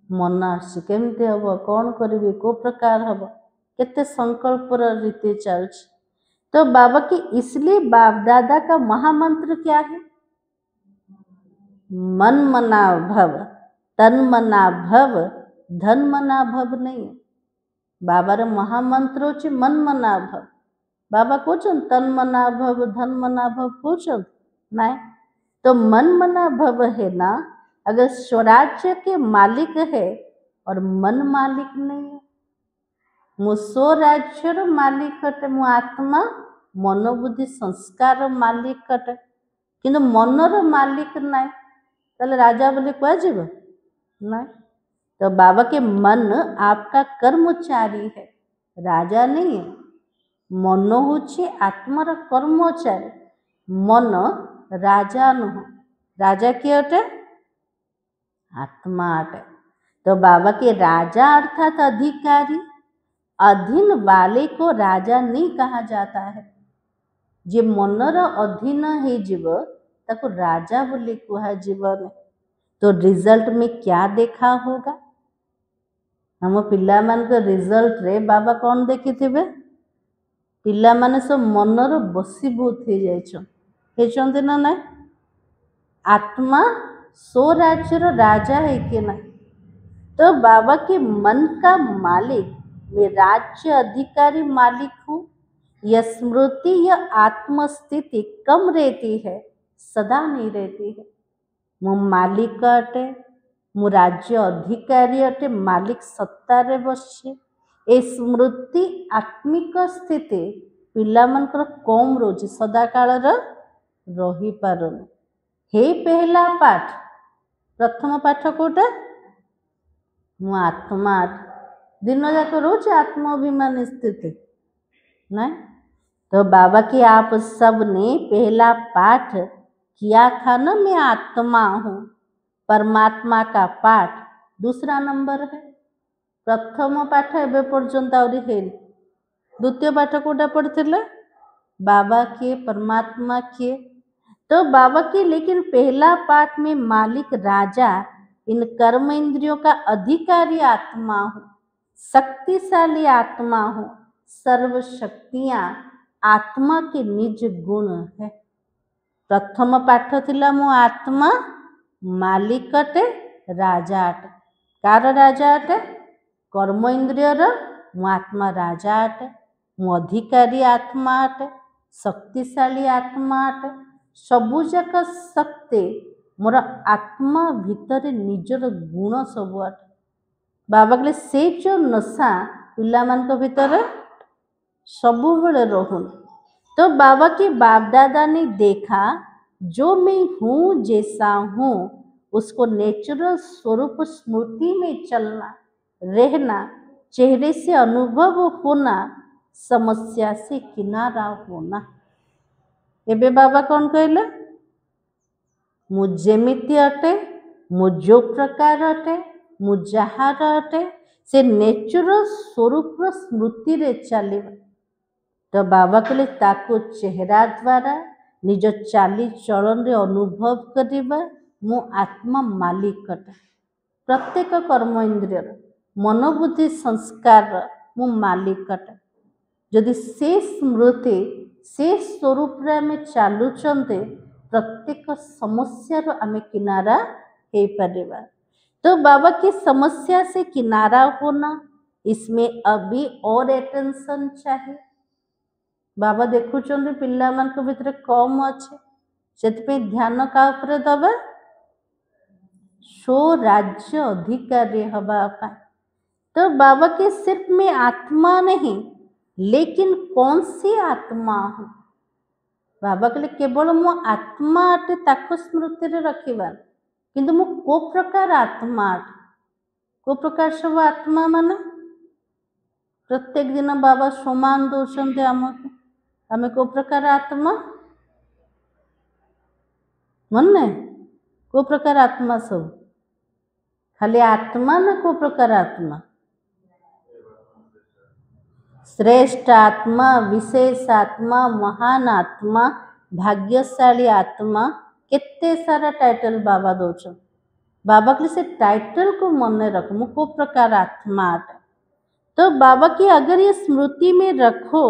Speaker 1: मन आसे। केमती हम, कौन करी, को प्रकार हम, केते संकल्पर रीति चलछि। तो बाबा की इसलिए बाप दादा का महामंत्र क्या है? मन मना भव, तन मना भव, धन मना भव नहीं। बाबार महामंत्र होछि मन मना भव। बाबा कोचन तन मना भव धन मना भव कोचन नहीं। तो मन मना भव है ना, अगर स्वराज्य के मालिक है और मन मालिक नहीं है। मो स्वराज्यर मालिक हटे, मो आत्मा मनोबुद्धि संस्कार मालिक हटे, किंतु मनर मालिक नहीं। ताले राजा बोले कह जीव नहीं। तो बाबा के मन आपका कर्मचारी है, राजा नहीं है। मन होची आत्मार कर्मचारी, मन राजा नुह। राजा किए अटे? आत्मा अटे। तो बाबा के राजा अर्थात अधिकारी, अधीन वाले को राजा नहीं कहा जाता है। जे मनर अधीन हे जीव ताको राजा बोली कुहा जीवन। तो रिजल्ट में क्या देखा होगा? हम पिला मान को रिजल्ट रे बाबा कौन देखी थे? पिला माने सब मनर बसीभूत हो जाइछन ना ना? आत्मा सो राज्यर राजा है कि ना? तो बाबा के मन का मालिक, मैं राज्य अधिकारी मालिक हूँ। यह स्मृति या आत्मस्थिति कम रहती है, सदा नहीं रहती है। मु मालिक अटे, मु राज्य अधिकारी अटे, मालिक सत्तारे बसछे। ए स्मृति आत्मिक स्थिति पिला मनकर कम रोज सदा कालर रही पारुनी। हे पहला पाठ, प्रथम पाठ कोटा? मु आत्मा दिन जाक रोज आत्माभिमान स्थिति ना। तो बाबा की आप सब ने पहला पाठ किया था ना, मैं आत्मा हूँ। परमात्मा का पाठ दूसरा नंबर है। प्रथम पाठ एबे पर्यंत आउरी है। द्वितीय पाठ कोटा पढ़ते बाबा के, परमात्मा के। तो बाबा के लेकिन पहला पाठ में मालिक राजा, इन कर्म इंद्रियों का अधिकारी आत्मा हूँ, शक्तिशाली आत्मा हूँ। सर्व शक्तियाँ आत्मा के निज गुण है। प्रथम पाठ थिला मु आत्मा मालिक अटे, राजा अटे। कार राजा अटे? कर्म इंद्रियर मु आत्मा राजा अटे। मु अधिकारी आत्मा अटे, शक्तिशाली आत्मा अटे। सबु जाक शक्ति मोर आत्मा भितर निजर गुण सब अटे। बाबा कहले से जो नशा पिला मान को भितर सबु बेले रहुन। तो बाबा के बाप दादा ने देखा जो मैं हूँ, जैसा हूँ, उसको नेचुरल स्वरूप स्मृति में चलना, रहना, चेहरे से अनुभव होना, समस्या से किनारा होना। एबे बाबा कौन कहले? मु जेमिति अटे, मु जो प्रकार अटे, मु जहार अटे, से नेचुरल स्वरूप स्मृति रे चलिबा। तो बाबा कहले ताको चेहरा द्वारा निज चाली चलन रे अनुभव करिबा। मु आत्मा मालिक अटे। प्रत्येक कर्म इंद्रियर मनोबुद्धि संस्कार मु मालिक अटे। जदि से स्मृति से स्वरूप रे आमे चालुचंते, प्रत्येक समस्या रो आमे किनारा हे परिबा। तो बाबा की समस्या से किनारा होना, इसमें अभी और अटेंशन चाहिए। बाबा देखुचंदे पिला मान को भितर कम अच्छे, सेतपे ध्यान का ऊपर दबा सो राज्य अधिकारी हवा का। तो बाबा के सिर्फ में आत्मा नहीं, लेकिन कौन सी आत्मा हूँ? बाबा कहले केवल मो आत्मा अटे ताको स्मृति रे रखिबा, किंतु मो को प्रकार आत्मा अटे। को प्रकार सब आत्मा माने प्रत्येक दिन बाबा समान दौरान आमको आमे को प्रकार आत्मा मन ने को प्रकार आत्मा सब खाली आत्मा ना को प्रकार आत्मा? श्रेष्ठ आत्मा, विशेष आत्मा, महान आत्मा, भाग्यशाली आत्मा, केते सारा टाइटल बाबा दौन। बाबा के से टाइटल को मन रख, मु को प्रकार आत्मा अटे। तो बाबा की अगर ये स्मृति में रखो,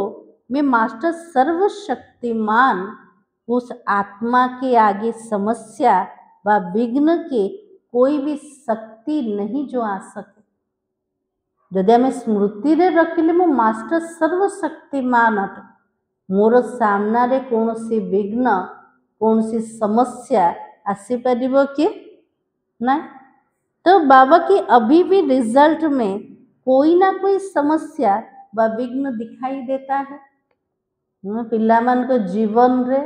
Speaker 1: मैं मास्टर सर्वशक्तिमान, उस आत्मा के आगे समस्या व विघ्न के कोई भी शक्ति नहीं जो आ सके। जदि आम स्मृति रे रखिले मु मास्टर सर्वशक्तिमान अटे, मोर सामना रे कौन सी विघ्न, कौन सी समस्या आसी परिबो कि ना? तो बाबा की अभी भी रिजल्ट में कोई ना कोई समस्या व विघ्न दिखाई देता है। पिला मान को जीवन रे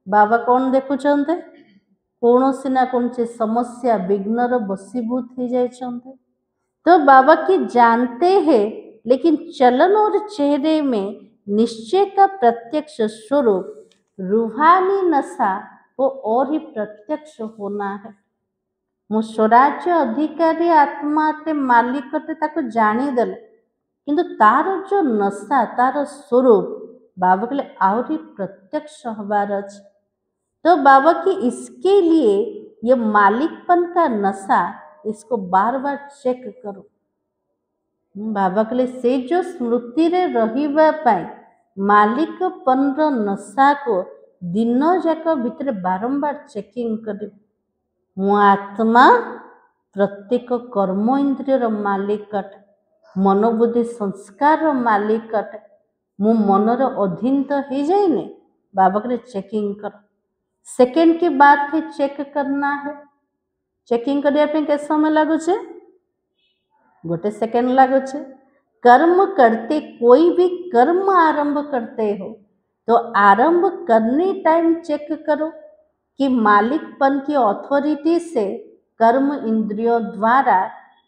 Speaker 1: बाबा कौन देखुचंते? कौन सी ना कौन सी समस्या विघ्न रो बसीभूत हो जाइछंते। तो बाबा की जानते हैं, लेकिन चलन और चेहरे में निश्चय का प्रत्यक्ष स्वरूप रूहानी नशा वो और ही प्रत्यक्ष होना है। मु स्वराज्य अधिकारी आत्मा टे मालिक टे ताको जानीदेले किंतु तार जो नशा तार स्वरूप बाबा के लिए आहरी प्रत्यक्ष हबार अछि। तो बाबा की इसके लिए ये मालिकपन का नशा इसको बार बार चेक करो। बाबा के लिए से जो स्मृति रे रहिबा पाई मालिकपन रो नशा को दिन जाक भितर बारंबार चेकिंग कर। मु आत्मा प्रत्येक कर्म इंद्रियर मालिक अटे, मनोबुद्धि संस्कार मालिक अटे। मु मनर अधीन तो हो जाइने बाबा के लिए चेकिंग कर। सेकेंड की बात है चेक करना है। चेकिंग करने के समय लगुचे गोटे सेकेंड लगुचे। कर्म करते कोई भी कर्म आरंभ करते हो तो आरंभ करने टाइम चेक करो कि मालिकपन की अथॉरिटी से कर्म इंद्रियों द्वारा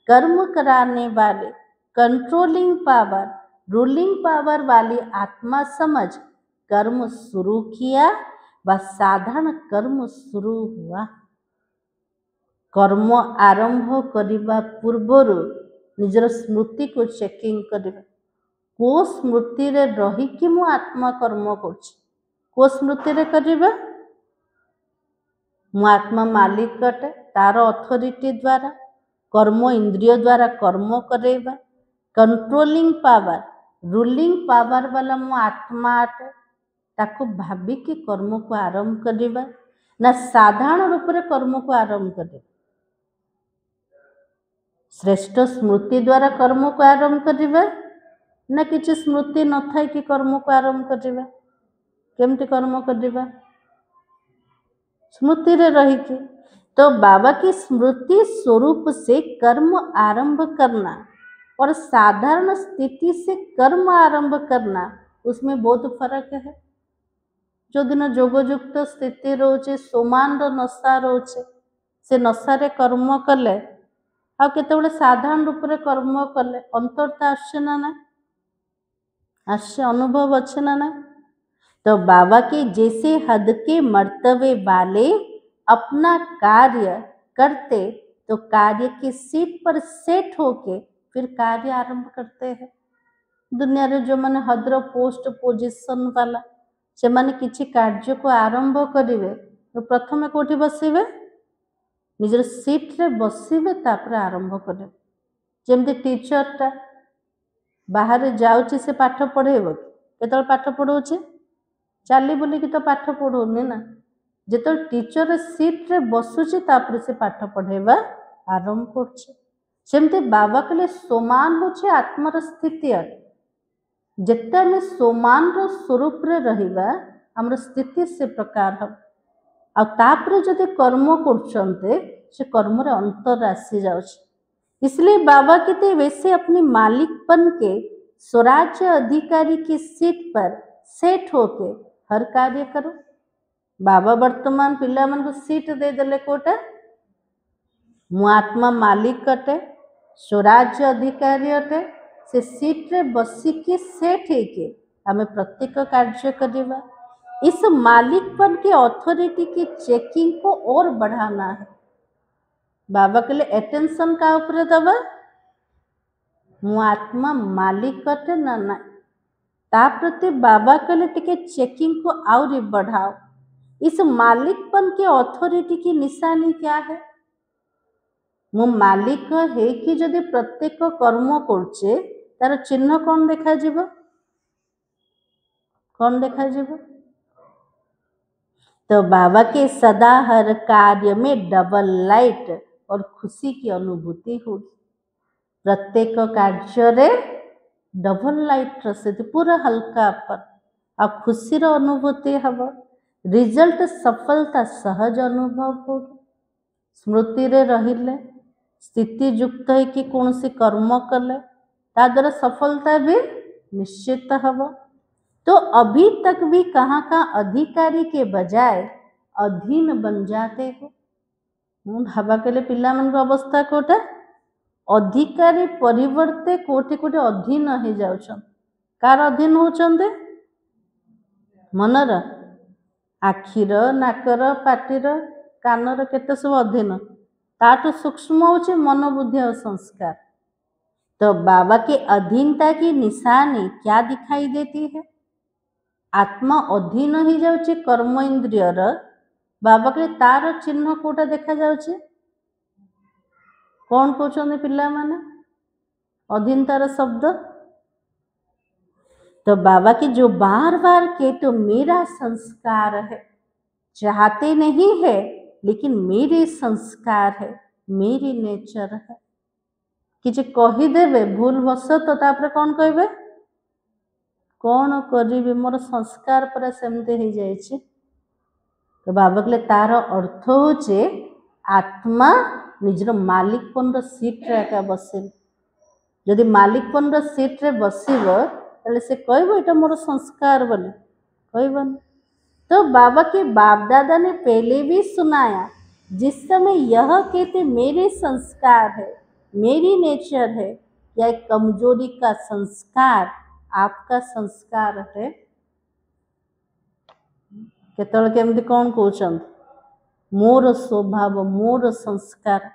Speaker 1: कर्म कराने वाले कंट्रोलिंग पावर रूलिंग पावर वाली आत्मा समझ कर्म शुरू किया व साधारण कर्म शुरू हुआ। कर्म आरंभ करने पूर्वर निजर स्मृति को चेकिंग करिबा को स्मृति रे रही कि मु आत्मा कर्म करछि को स्मृति रे करिबा मु आत्मा मालिक अटे तार अथॉरिटी द्वारा कर्म इंद्रिय द्वारा कर्म करेबा कंट्रोलिंग पावर रूलिंग पावर वाला मु आत्मा अटे ताको भाबी कि कर्म को आरंभ करिबा ना साधारण रूप रे कर्म को आरंभ करिबा। श्रेष्ठ स्मृति द्वारा कर्म को आरंभ करिबा ना किछि स्मृति न थाई कि कर्म को आरंभ करिबा। केमती कर्म करिबा स्मृति रे रही के। तो बाबा की स्मृति स्वरूप से कर्म आरंभ करना और साधारण स्थिति से कर्म आरंभ करना उसमें बहुत फर्क है। जो दिन जोगयुक्त स्थिति रोचे सोमान रो नशा रोचे से नशा रे कर्म कले आ केतेबेले साधारण रूप रे कर्म कले अंतरता आसे ना ना आसे अनुभव अच्छे ना ना। तो बाबा के जैसे हद के मर्तबे वाले अपना कार्य करते तो कार्य की सीट पर सेट होके फिर कार्य आरंभ करते हैं। दुनिया रे जो माने हद्र पोस्ट पोजिशन वाला से माने किछि कार्य को आरंभ करिवे तो प्रथमे कोठी बसिवे निजर सीट रे बसिवे तापर आरंभ करिवे। जेमते टीचर टा बाहर जाउची से पाठ पढ़ेबो केतल पाठ पढ़ौचे चाली बोली कि तो पाठ पढ़ौनी ना जेतल टीचर सीट रे बसुची तापर से पाठ पढ़ेबा आरंभ करछे। सेमते बाबा के लिए समान होचे आत्मार स्थिति अटे। जेते आमे समान रो स्वरूप रे रहिबा हमर स्थिति से प्रकार हम आ तापर जदि कर्म करछन्ते से कर्म रे अंतर आसी जाउछ। इसलिए बाबा कहते वैसे अपनी मालिकपन के स्वराज्य अधिकारी की सीट पर सेट होके हर कार्य करो। बाबा वर्तमान पिला मन को सीट दे देले कोटा मु आत्मा मालिक अटे स्वराज्य अधिकारी अटे से सीट रे बसिकी सेट हेके हमें प्रत्येक कार्य करिबा। इस मालिकपन के अथॉरिटी की चेकिंग को और बढ़ाना है। बाबा के लिए अटेंशन का ऊपर दबा मु आत्मा मालिक अटे ना ना ता प्रति बाबा के लिए टिके चेकिंग को और बढ़ाओ। इस मालिकपन के अथॉरिटी की निशानी क्या है? मु मालिक है कि जदि प्रत्येक कर्म करछे तार चिन्ह कौन देखा जीवो कौन देखा जीवो? तो बाबा के सदा हर कार्य में डबल लाइट और खुशी की अनुभूति होगी। प्रत्येक कार्य रे डबल लाइट से पूरा हल्का पर आ खुशी रो अनुभूति हब रिजल्ट सफलता सहज अनुभव होगी। स्मृति रे रहिले स्थिति युक्त है कि कौन सी कर्म कले ता द्वारा सफलता भी निश्चित हब। तो अभी तक भी कहाँ का अधिकारी के बजाय अधीन बन जाते हो। भाबा के लिए पिला मन अवस्था कोटा अधिकारी परिवर्ते कोटि कोटि अधीन हो जाउछन। कार अधीन होचंदे मनर आखिर नाकर पाटीर कानर केते सब अधीन ताठू सूक्ष्म होचे मन बुद्धि और संस्कार। तो बाबा के अधीनता की निशानी क्या दिखाई देती है? आत्मा अधीन ही जाउची कर्म इंद्रियर बाबा के तार चिन्ह कोटा देखा जाउची कौन कहते पिला माने अधीनतार शब्द। तो बाबा की जो बार बार के तो मेरा संस्कार है, चाहते नहीं है लेकिन मेरे संस्कार है, मेरी नेचर है। किसी कहीदेवे भूल वश तो तापर कौन कहे कौन करी मोर संस्कार पर सेमती हो जाए। तो बाबा कहले तार अर्थ होचे आत्मा निजर मालिकपन सीट्रे एका बसे जदि मालिकपन सीट्रे बसब ताले से कहब एटा मोर संस्कार बोले कहबन। तो बाबा के बाप दादा ने पहले भी सुनाया जिस समय यह कहते मेरे संस्कार है, मेरी नेचर है, या एक कमजोरी का संस्कार आपका संस्कार है केतल केमती कौन कहते मोर स्वभाव मोर संस्कार।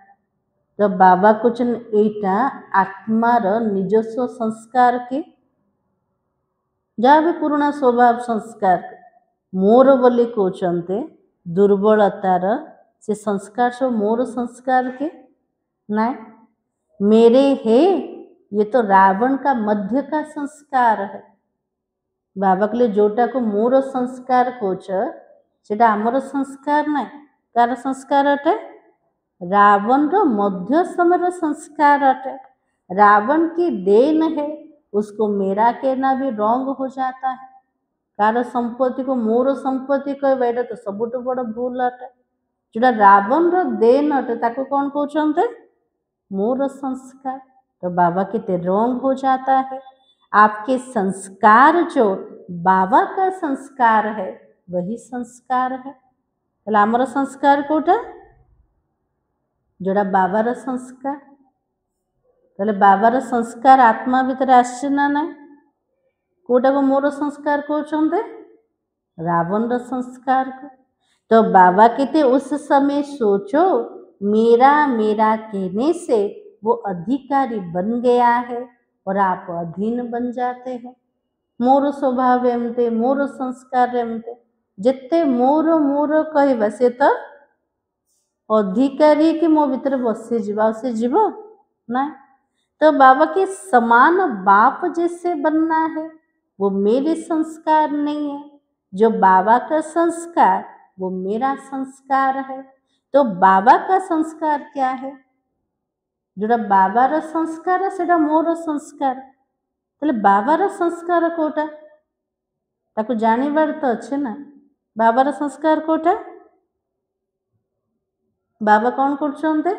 Speaker 1: जब बाबा कहते एटा आत्मार निजस्व संस्कार के जहाँ भी पुराना स्वभाव संस्कार मोर बोली कहते दुर्बलतार से संस्कार सब मोर संस्कार के ना मेरे है ये तो रावण का मध्य का संस्कार है। बाबा के लिए जोटा को मोर संस्कार कोच सेटा आमर संस्कार ना कार संस्कार अटे रावण रो मध्य समय संस्कार अटे। रावण की देन है उसको मेरा कहना भी रॉन्ग हो जाता है। कार संपत्ति को मोर संपत्ति कहबा एटा तो सबुठ बड़ भूल अटे। जोटा रावण रो देन अटे ताको कौन कहते मोर संस्कार। तो बाबा के रॉन्ग हो जाता है। आपके संस्कार जो बाबा का संस्कार है वही संस्कार है। तो आमर संस्कार कोटा जोड़ा बाबार संस्कार ताले बाबार संस्कार आत्मा भीतर आसছে ना ना कोटा को मोर संस्कार कहते रावण रो संस्कार को। तो बाबा कहते उस समय सोचो मेरा मेरा कहने से वो अधिकारी बन गया है और आप अधीन बन जाते हैं। मोर स्वभाव एमते मोर संस्कार एमते जिते मोर मोर कहवा से तो अधिकारी कि मो भीतर बसी जीवा से जीव ना। तो बाबा के समान बाप जैसे बनना है वो मेरे संस्कार नहीं है। जो बाबा का संस्कार वो मेरा संस्कार है। तो बाबा का संस्कार क्या है? जोड़ा बाबार संस्कार है सेटा मोर संस्कार। ताले बाबार संस्कार कोटा ताको जानिबार तो अच्छे ना बाबार संस्कार कोटा। बाबा कौन करते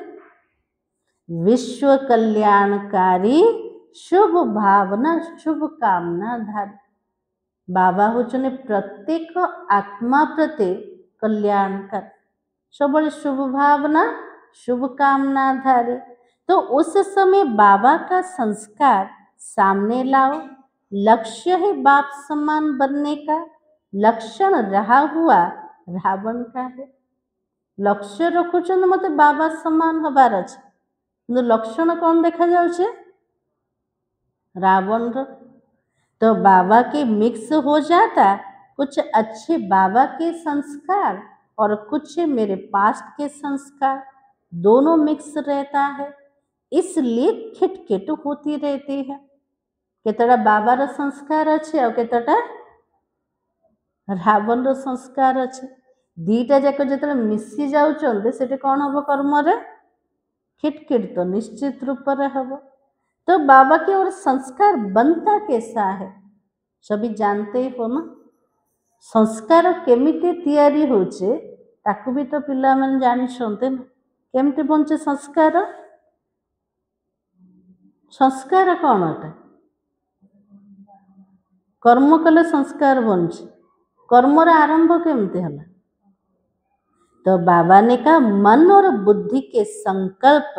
Speaker 1: विश्व कल्याणकारी शुभ भावना शुभ कामना धारी। बाबा होचने प्रत्येक आत्मा प्रति कल्याणकार सब शुभ भावना शुभ कामना धारी। तो उस समय बाबा का संस्कार सामने लाओ। लक्ष्य है बाप समान बनने का, लक्षण रहा हुआ रावण का है। लक्ष्य रखुच मत बाबा समान हबार अच्छे लक्षण कौन देखा जाउछे रावण रो। तो बाबा के मिक्स हो जाता कुछ अच्छे बाबा के संस्कार और कुछ मेरे पास्ट के संस्कार दोनों मिक्स रहता है। इसलिए खिटखिट होती रहती है। केतटा बाबार संस्कार अच्छे और केतटा रावण रो संस्कार अच्छे। दीटा जाक जो मिसी जाऊँ से कौन हम कर्म खिटखिट तो निश्चित रूप से हम। तो बाबा के और संस्कार बनता कैसा है सभी जानते ही हो ना। संस्कार केमिति तैयारी होचे ताकू भी तो पिला मन जानिछन्ते ना केमती बंचे संस्कार। संस्कार कौन अटे कर्म कले संस्कार बंचे कर्मर आरंभ केमती है। तो बाबा ने कहा मन और बुद्धि के संकल्प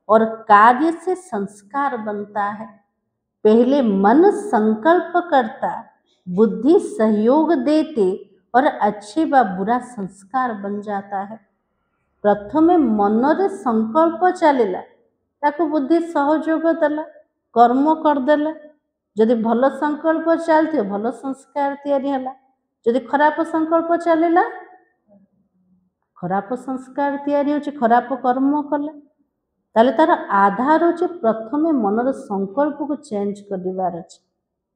Speaker 1: और कार्य से संस्कार बनता है। पहले मन संकल्प करता बुद्धि सहयोग देते और अच्छे व बुरा संस्कार बन जाता है। प्रथमे मनरे संकल्प चलिला ताको बुद्धि सहयोग देला कर्म करदेला जदि भल संकल्प चलती भल संस्कार तैयारी हला जदि खराब संकल्प चलिला खराब संस्कार तैयारी होची खराब कर्म कले ताले तार आधार होची प्रथमे मनर संकल्प को चेंज करिवार अछि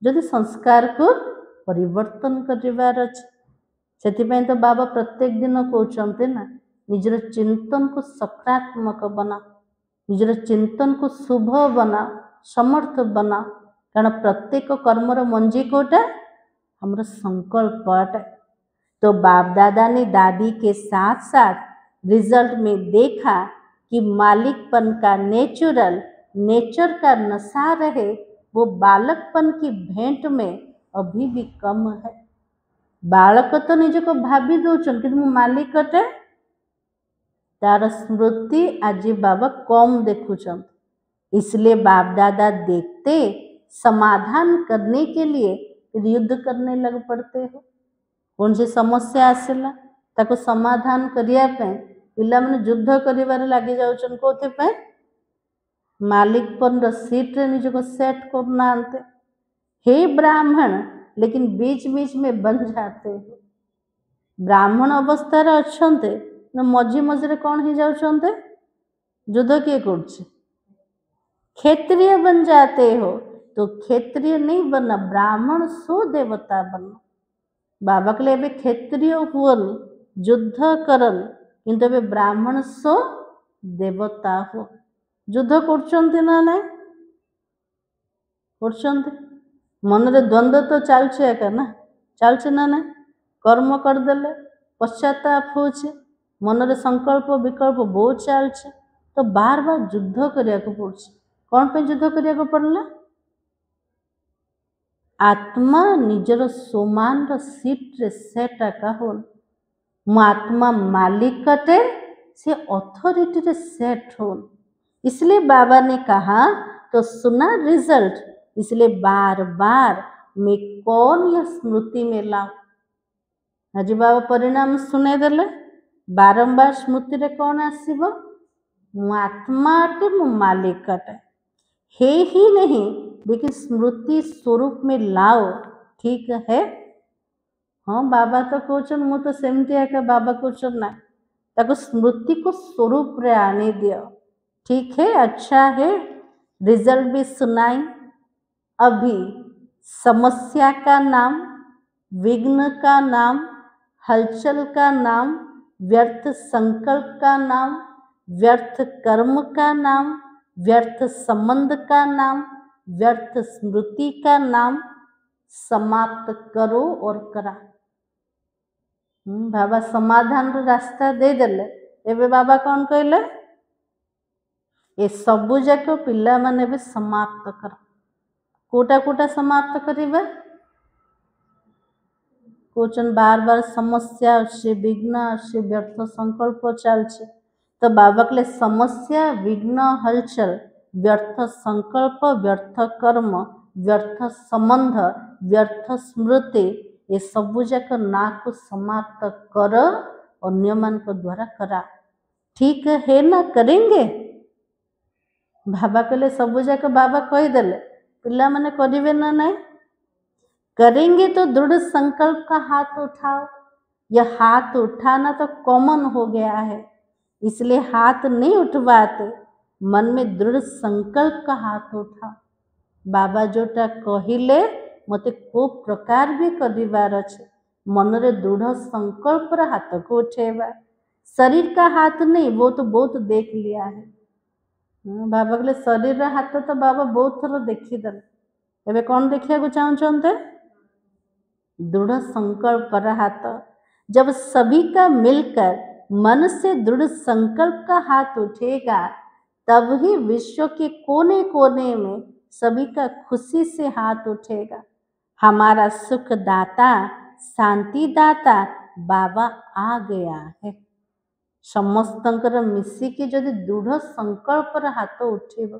Speaker 1: जदि संस्कार को परिवर्तन करिवार अछि सेतिपय तो बाबा प्रत्येक दिन कहउचंते ना निजर चिंतन को सकारात्मक बना निजर चिंतन को शुभ बना समर्थ बना कारण प्रत्येक कर्मर मंजी कोटा हमर संकल्प अटे। तो बाप दादा ने दादी के साथ साथ रिजल्ट में देखा कि मालिकपन का नेचर का नशा रहे वो बालकपन की भेंट में अभी भी कम है। बालक तो निज को भाभी दौन कि मालिक अटे तार स्मृति आज बाबा कम देखुचन इसलिए बाप दादा देखते समाधान करने के लिए युद्ध करने लग पड़ते हो कौन सी समस्या आसला ताको समाधान करिया पे पिला माने युद्ध करिवार लागी जाउचन कोथे पे मालिकपन सीट रे निज को सेट करना अंते हे ब्राह्मण लेकिन बीच बीच में बन जाते हो ब्राह्मण अवस्था रे अछंते न मझी मझे कौन ही जाउचंते युद्ध किए करछे क्षेत्रीय बन जाते हो तो क्षेत्रीय नहीं बनना ब्राह्मण सो देवता बनना बाबा के लिए क्षेत्रीय हुन युद्ध करन किंतु ए ब्राह्मण सो देवता हो युद्ध करछंती ना ना करछंती मन रे द्वंद्व तो चलछे एका ना चलछे ना ना कर्म कर देले पश्चाताप होछे मन रे संकल्प विकल्प बहुत चलछे तो बार बार युद्ध करिया को पड़छे कौन पे युद्ध करिया को पड़ला आत्मा निजर सोमान र सीट रे सेट का होल मो आत्मा मालिक अटे से अथॉरिटी रे सेट होल इसलिए बाबा ने कहा तो सुना रिजल्ट इसलिए बार बार मैं कौन यह स्मृति में लाऊं आज बाबा परिणाम सुने देले बारंबार स्मृति रे कौन आसीबो मो आत्मा अटे मो मालिक अटे है ही नहीं लेकिन स्मृति स्वरूप में लाओ ठीक है हाँ बाबा तो कहचन मु तो सेमती एका बाबा कहचन ना ताको स्मृति को स्वरूप रे आने दियो ठीक है अच्छा है रिजल्ट भी सुनाई अभी समस्या का नाम विघ्न का नाम हलचल का नाम व्यर्थ संकल्प का नाम व्यर्थ कर्म का नाम व्यर्थ संबंध का नाम व्यर्थ स्मृति का नाम समाप्त करो और करा बाबा समाधान रास्ता दे देले एबे बाबा कौन कहले ए सबु जाक पिला माने भी समाप्त कर कोटा कोटा समाप्त करिबे कोचन बार बार समस्या से विघ्न से व्यर्थ संकल्प चलछे तो बाबा के समस्या विघ्न हलचल व्यर्थ संकल्प व्यर्थ कर्म व्यर्थ संबंध व्यर्थ स्मृति ये सबु जाक ना को समाप्त कर अन्य मान को द्वारा करा ठीक है ना करेंगे बाबा कहले सबु जाक बाबा कहीदेले पिला माने करिवे ना नहीं करेंगे तो दृढ़ संकल्प का हाथ उठाओ यह हाथ उठाना तो कॉमन हो गया है इसलिए हाथ नहीं उठवाते मन में दृढ़ संकल्प का हाथ उठाओ बाबा जोटा कहिले मते को प्रकार भी करिवार अछि मन रे दृढ़ संकल्प रा हाथ को उठेवा शरीर का हाथ नहीं वो तो बहुत देख लिया है बाबा कहले शरीर रा हाथ तो बाबा बहुत थर देखी देले एबे कौन देखिया को चाहते दृढ़ संकल्प रा हाथ जब सभी का मिलकर मन से दृढ़ संकल्प का हाथ उठेगा तब ही विश्व के कोने कोने में सभी का खुशी से हाथ उठेगा हमारा सुख दाता शांति दाता बाबा आ गया है समस्तंकर मिसिकी जदि दृढ़ संकल्प रा हाथ उठेब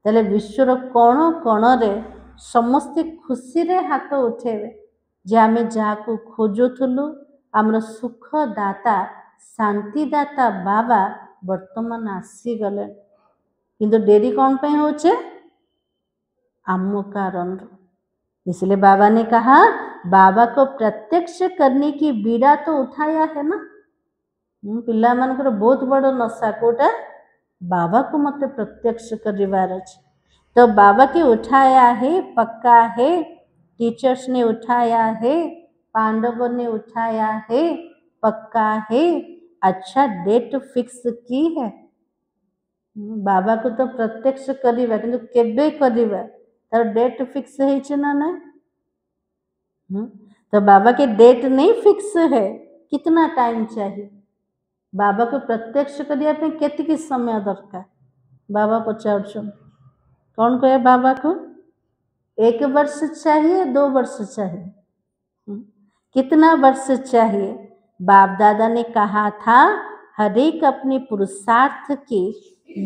Speaker 1: ताले विश्वर कोण कोण रे समस्ते खुशी रे हाथ उठेबे जे आमे जाको खोजुथुलु आमर सुखदाता शांतिदाता बाबा वर्तमान आसीगले किंतु डेरी कौन पे होचे आम कारण। इसलिए बाबा ने कहा बाबा को प्रत्यक्ष करने की बीड़ा तो उठाया है ना। पिला मानकर बहुत बड़ नशा कोटा बाबा को मत प्रत्यक्ष करिवार अछि। तो बाबा के उठाया है, पक्का है, टीचर्स ने उठाया है, पांडवों ने उठाया है, पक्का है, अच्छा डेट फिक्स की है। बाबा को तो प्रत्यक्ष करिवा किंतु केबे करिवा तार डेट फिक्स है ना ना। तो बाबा के डेट नहीं फिक्स है, कितना टाइम चाहिए बाबा को प्रत्यक्ष करिया पे केतिकी समय दरकार। बाबा पचार कौन कहे बाबा को 1 वर्ष चाहिए 2 वर्ष चाहिए, कितना वर्ष चाहिए। बाप दादा ने कहा था हर एक अपने पुरुषार्थ की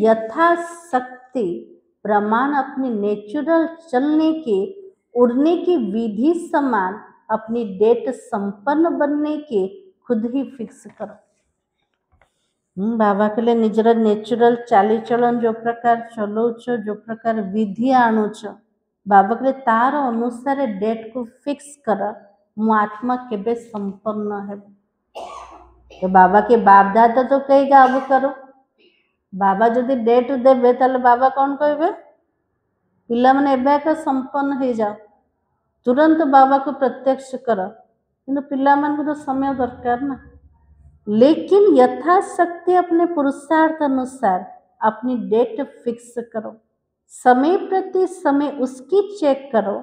Speaker 1: यथाशक्ति प्रमाण अपनी नेचुरल चलने की उड़ने की विधि समान अपनी डेट संपन्न बनने की खुद ही फिक्स करो। बाबा कहले निजर नेचुरल चाली चलन जो प्रकार चलौच जो प्रकार विधि आणुच बाबा कहले तार अनुसार डेट को फिक्स कर मु आत्मा केबे संपन्न है। तो बाबा के बाप दादा तो कहेगा अब करो। बाबा जदि डेट देबे ताले बाबा कौन कहबे पिला माने एबे का संपन्न हो जाओ तुरंत बाबा को प्रत्यक्ष कर किंतु पिला मान को तो समय दरकार ना। लेकिन यथाशक्ति अपने पुरुषार्थ अनुसार अपनी डेट फिक्स करो। समय प्रति समय उसकी चेक करो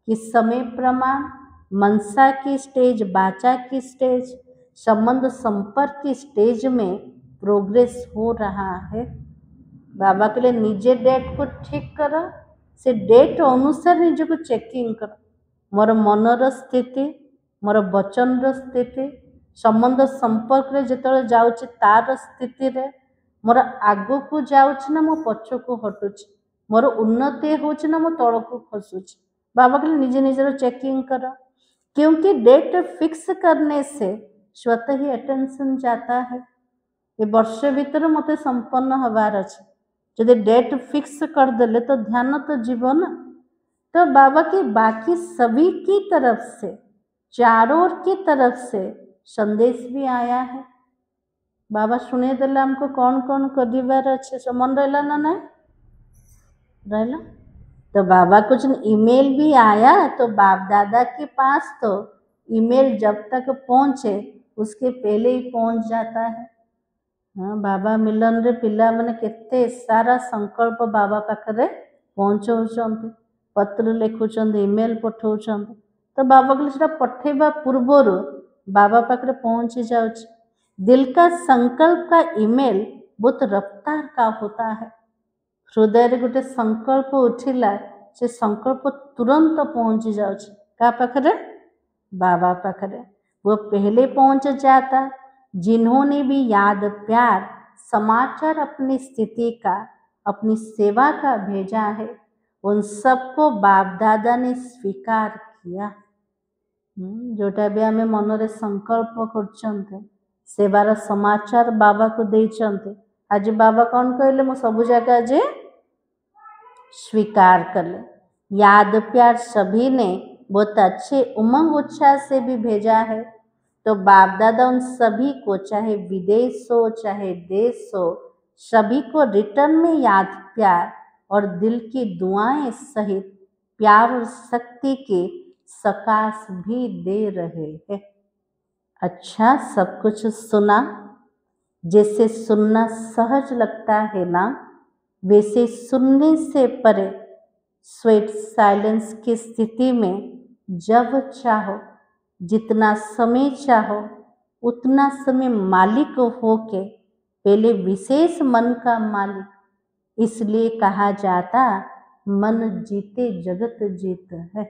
Speaker 1: कि समय प्रमाण मनसा की स्टेज, बाचा की स्टेज, संबंध संपर्क की स्टेज में प्रोग्रेस हो रहा है। बाबा के लिए निजे डेट को ठीक करो, से डेट अनुसार निज को चेकिंग करो। मोर मनर स्थिति, मोर वचन स्थिति, संबंध संपर्क रे जेतले जाउची तार स्थिति रे मोर आगो को जाउची ना मो पछ को हटुची, मोर उन्नति होची ना मो तळ को खसुची। बाबा के निजे निजर चेकिंग कर, क्योंकि डेट फिक्स करने से स्वतः ही अटेंशन जाता है। ये वर्ष भीतर मते संपन्न हबार अछि, जदि डेट फिक्स कर देले तो ध्यान तो जीव ना। तो बाबा की बाकी सभी की तरफ से, चारों की तरफ से संदेश भी आया है। बाबा सुने देले हमको कौन कौन करिवार अच्छे से मन रहला ना नहीं रहला। तो बाबा कुछ ईमेल भी आया तो बाप दादा के पास तो ईमेल जब तक पहुँचे उसके पहले ही पहुँच जाता है। हाँ बाबा मिलन रे पिला माने केते सारा संकल्प बाबा पाखरे पहुँचाउछन्ते, पत्र लिखुछन्ते, ईमेल पठाउछन्ते। तो बाबा के लिए पठेबा पूर्वर बाबा पाखरे पहुँच जाउछ। दिल का संकल्प का ईमेल बहुत रफ्तार का होता है। हृदय रे गोटे संकल्प उठिला से संकल्प तुरंत पहुँच जाउछ का पाखरे बाबा पाखरे, वो पहले पहुँच जाता। जिन्होंने भी याद प्यार समाचार अपनी स्थिति का, अपनी सेवा का भेजा है, उन सबको बाप दादा ने स्वीकार किया। जोटा भी आम मनरे संकल्प कर सेवार समाचार बाबा को देइचन्ते। आज बाबा कौन कहले मु सब जगह जे स्वीकार कले। याद प्यार सभी ने बहुत अच्छे उमंग उत्साह से भी भेजा है। तो बाप दादा उन सभी को चाहे विदेश हो चाहे देश हो, सभी को रिटर्न में याद प्यार और दिल की दुआएं सहित प्यार और शक्ति के सकाश भी दे रहे हैं। अच्छा सब कुछ सुना, जैसे सुनना सहज लगता है ना, वैसे सुनने से परे स्वीट साइलेंस की स्थिति में जब चाहो, जितना समय चाहो, उतना समय मालिक होके पहले विशेष मन का मालिक। इसलिए कहा जाता मन जीते जगत जीत है।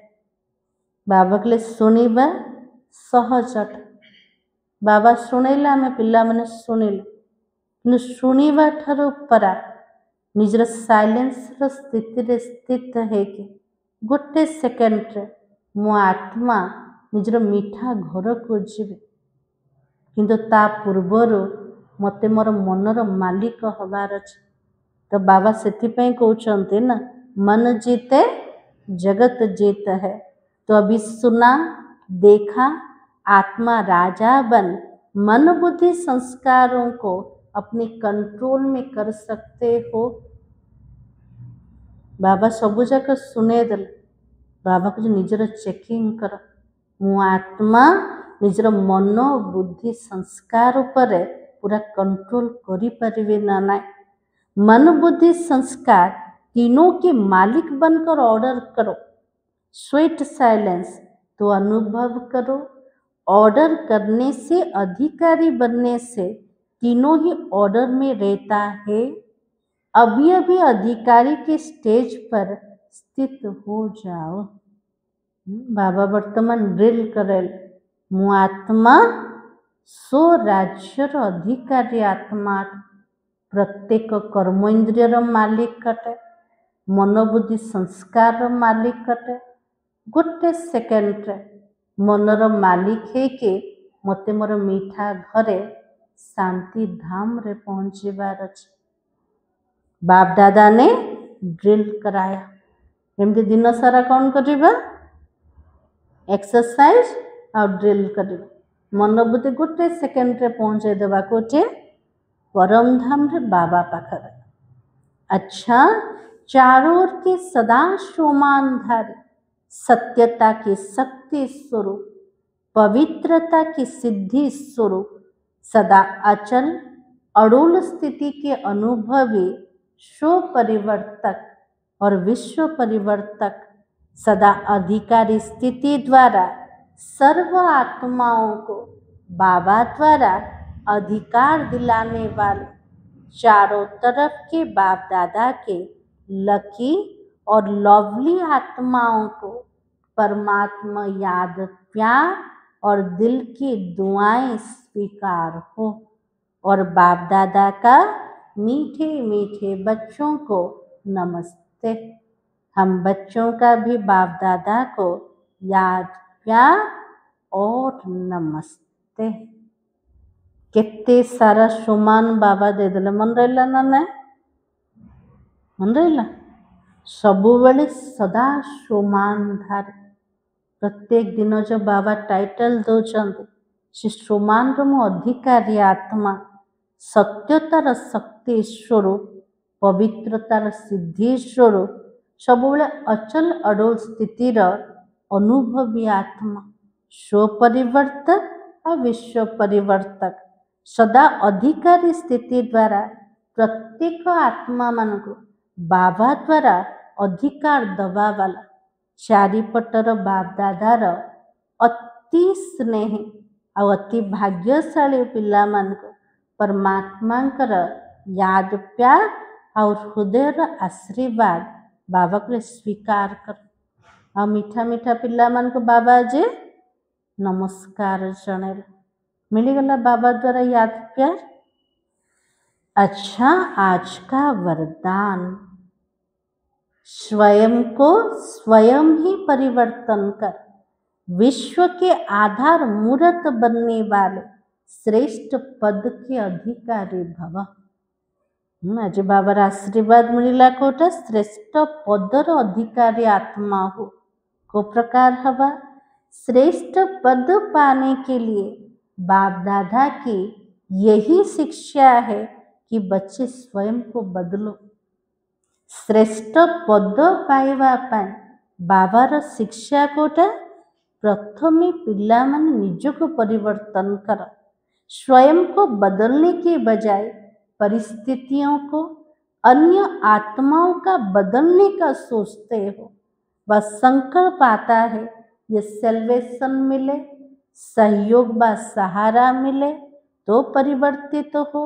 Speaker 1: बाबा के लिए सुनिबा सहज अट। बाबा शुणेला आम पिला मैंने शुणिले शुणवा ठार परा निजर साइलेंस स्थिति रे स्थित है कि गोटे सेकेंड रे मो आत्मा निजर मीठा घर को जीवे किंतु ता पूर्वर मते मोर मनर मालिक हबार अछि। तो बाबा सेथिपाई कहउचंते ना मन जीते जगत जीत है। तो अभी सुना देखा आत्मा राजा बन मन बुद्धि संस्कारों को अपने कंट्रोल में कर सकते हो। बाबा सबु जाक सुने देले बाबा को निजर चेकिंग कर मु आत्मा निजर मन बुद्धि संस्कार उपर पूरा कंट्रोल करि परिबे ना ना। मन बुद्धि संस्कार तीनों के मालिक बनकर ऑर्डर करो। स्वीट साइलेंस तो अनुभव करो। ऑर्डर करने से अधिकारी बनने से तीनों ही ऑर्डर में रहता है। अभी अभी अधिकारी के स्टेज पर स्थित हो जाओ। बाबा वर्तमान ड्रिल करेल मु आत्मा सो राज्यर अधिकारी आत्मा प्रत्येक कर्म इंद्रियर मालिक कटे मनोबुद्धि संस्कार मालिक कटे। गोटे सेकेंड रे मनर मालिक है कि मते मोर मीठा घरे शांति धाम रे पहुँचीबार अछि। बाप दादा ने ड्रिल कराया एमती दिन सारा कौन करिबा एक्सरसाइज और ड्रिल करिबा मनोबुद्धि गोटे सेकेंड रे पहुँचे देबा कोटे परम धाम रे बाबा पाखरे। अच्छा चारों ओर के सदा शोमानधारी सत्यता की शक्ति स्वरूप पवित्रता की सिद्धि स्वरूप सदा अचल अड़ोल स्थिति के अनुभवी शो परिवर्तक और विश्व परिवर्तक सदा अधिकारी स्थिति द्वारा सर्व आत्माओं को बाबा द्वारा अधिकार दिलाने वाले चारों तरफ के बाप दादा के लकी और लवली आत्माओं को परमात्मा याद प्यार और दिल की दुआएं स्वीकार हो और बाप दादा का मीठे मीठे बच्चों को नमस्ते। हम बच्चों का भी बाप दादा को याद प्यार और नमस्ते। केते सारा सुमान बाबा दे देले मन रहला ना ना मन रहला सबु बेले सदा सुमान धार प्रत्येक दिन जो बाबा टाइटल दौरान से सुमान मु अधिकारी आत्मा सत्यतार शक्ति स्वरूप पवित्रतार सिद्धि स्वरूप सब बेले अचल अडोल स्थितिर अनुभवी आत्मा स्वपरिवर्तक और विश्व परिवर्तक सदा अधिकारी स्थिति द्वारा प्रत्येक आत्मा मान को बाबा द्वारा अधिकार दबा वाला चारिपटर बाप दादार अति स्नेह और अति भाग्यशाली पिला मान को परमात्मा याद प्यार और हृदय आशीर्वाद बाबा को स्वीकार कर और मीठा मीठा पिला मान को बाबा जे नमस्कार जने मिलीगला बाबा द्वारा याद प्यार। अच्छा आज का वरदान स्वयं को स्वयं ही परिवर्तन कर विश्व के आधार मूर्त बनने वाले श्रेष्ठ पद के अधिकारी भव। आज बाबार आशीर्वाद मिलला कोटा श्रेष्ठ पदर अधिकारी आत्मा हो को प्रकार हवा श्रेष्ठ पद पाने के लिए बाप दादा की यही शिक्षा है कि बच्चे स्वयं को बदलो। श्रेष्ठ पद पाइबा पाए बाबार शिक्षा कोटा प्रथमे पिला माने निजको परिवर्तन कर स्वयं को बदलने के बजाय परिस्थितियों को अन्य आत्माओं का बदलने का सोचते हो। वह संकल्प आता है ये सेल्वेशन मिले सहयोग व सहारा मिले तो परिवर्तित हो।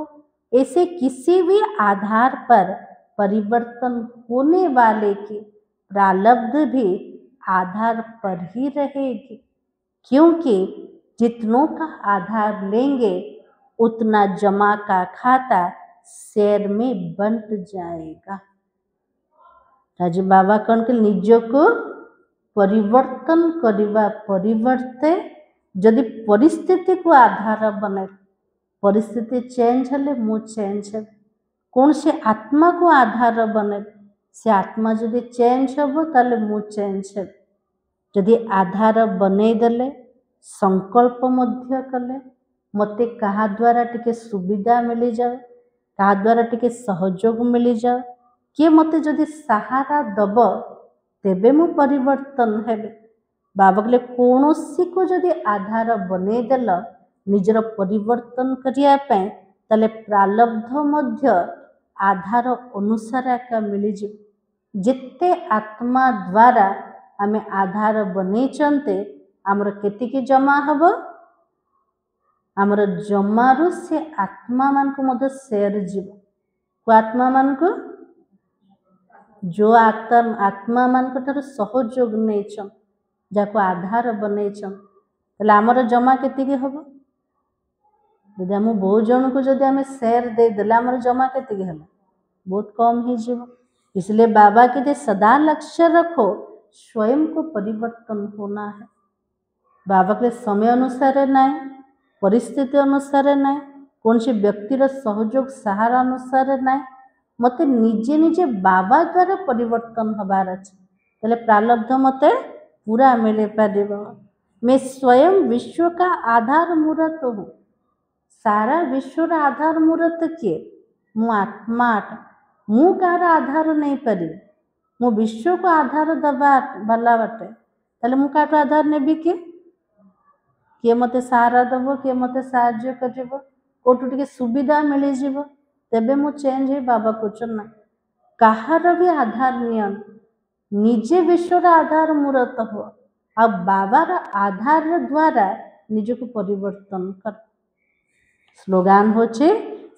Speaker 1: ऐसे किसी भी आधार पर परिवर्तन होने वाले की प्रारब्ध भी आधार पर ही रहेगी क्योंकि जितनों का आधार लेंगे उतना जमा का खाता शेयर में बंट जाएगा। राजी बाबा कौन के निजो को परिवर्तन करने परिवर्ते जदि परिस्थिति को आधार बने परिस्थिति चेंज हेले मु चेंज हे कौन से आत्मा को आधार बने से आत्मा जदि चेंज हम ताले मु चेंज हे जदि आधार बने देले संकल्प मध्य कले मते कहा द्वारा टिके सुविधा मिली जाए कहा द्वारा टिके सहयोग मिली जाए किए मते जदि सहारा दब तेबे मु परिवर्तन हेबे बाबा कहले कौनसी को जदि आधार बने देल निजर परिवर्तन करिया पे ताले प्रालब्ध मध्य आधार अनुसार एका मिली जिते आत्मा द्वारा आमे आधार बने चंते आमर केतिकी जमा हब आमर जमारू से आत्मा मान को मध्य शेयर जीव को आत्मा मान को जो आत्मा मान को थारु सहयोग नहीं चन जाको आधार बने चन तले आमर जमा केतिकी हब यदि आम बहु जन को जदि आम शेयर दे देला आमर जमा केतिकी हला बहुत कम ही जीव इसलिए बाबा के सदा लक्ष्य रखो स्वयं को परिवर्तन होना है बाबा के समय अनुसार नहीं परिस्थिति अनुसार नहीं कौन से व्यक्तिर सहयोग सहारा अनुसार नहीं मते निजे निजे बाबा द्वारा परिवर्तन हबार अच्छे तेले प्रालब्ध मते पूरा मिले पार मैं स्वयं विश्व का आधार मूर्त हूँ सारा विश्वर आधार मूर्त किए मु आत्मा मु कार आधार नहीं पारि मु विश्व को आधार दबा बाला बाटे ताले मु कार आधार नेबी किए मते सहारा दब किए मते साहाय्य करिवो कोठु टिके सुविधा मिली जीवो तेबे मु चेंज हे बाबा कोचन ना कहार भी आधार नियन निजे विश्वर आधार मूर्त हो आ बाबार आधार द्वारा निजको परिवर्तन कर स्लोगान होचे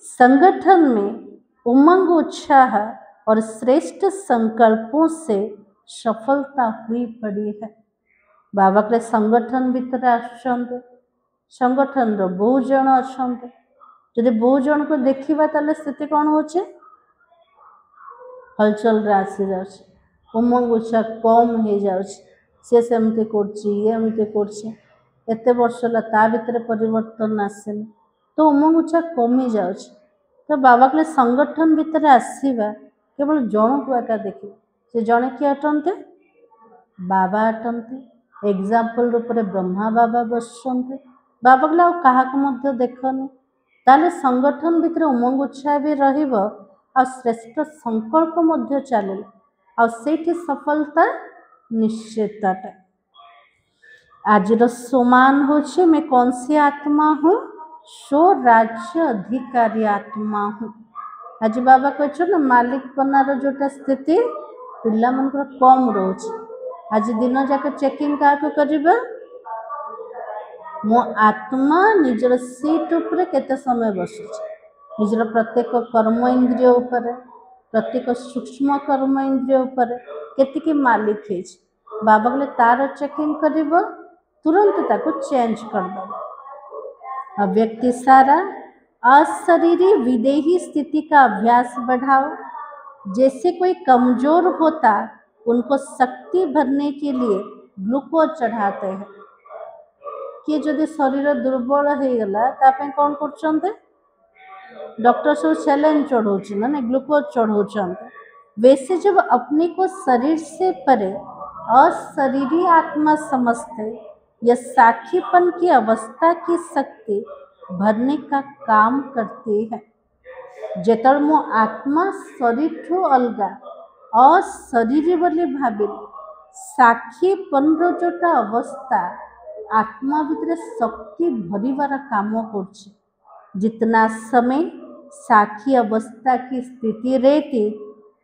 Speaker 1: संगठन में उमंग उत्साह और श्रेष्ठ संकल्पों से सफलता हुई पड़ी है बाबा के संगठन भीतर आसंते संगठन रो बहु जन अछंते जदि बहु जन को देखिबा ताले स्थिति कौन होचे हलचल राशि जाउछ उमंग उत्साह कम हो जाउछ से सेमते करछि एमते करछि एते वर्ष ला ता भीतर परिवर्तन आसेनी तो उमंग उत्साह कमी जाउछ तो बाबा के संगठन भीतर आसीबा केवल जन को एका देखिबा से जने कि अटंते बाबा अटंते एग्जाम्पल रूप में ब्रह्मा बाबा बसते बाबा कहले क्या मध्य देखनी ताले संगठन भीतर उमंग उत्साह भी रहिबो आ श्रेष्ठ संकल्प मध्य चले आ सेठी सफलता निश्चितता आज समान होचे मैं कौन सी आत्मा हूँ सो राज्य अधिकारी आत्मा हूँ आज बाबा कहते मालिक बनार जोटा स्थिति पिला मन कम रोच आज दिन जाक चेकिंग क्या करिबा मो आत्मा निजर सीट उपरे केते समय बसुछ निजर प्रत्येक कर्म इंद्रिय उपरे प्रत्येक सूक्ष्म कर्म इंद्रिय उपरे केतिकी मालिक है बाबा कहले तार चेकिंग करिबो तुरंत ताको चेंज कर दो व्यक्ति सारा अशरीरी विदेही स्थिति का अभ्यास बढ़ाओ जैसे कोई कमजोर होता उनको शक्ति भरने के लिए ग्लूकोज चढ़ाते हैं कि जदि शरीर दुर्बल हो गला तापे कौन कर डॉक्टर सब सैलाइन चढ़ाऊँ ना ग्लूकोज चढ़ाऊँ वैसे जब अपने को शरीर से परे अशरीरी आत्मा समझते यह साखीपन की अवस्था की शक्ति भरने का काम करती है जेतर मो आत्मा शरीर ठू अलगा अशरीरी बोली भाविल साखीपन जोटा अवस्था आत्मा भीतर शक्ति भरिवार काम कर जितना समय साखी अवस्था की स्थिति रहती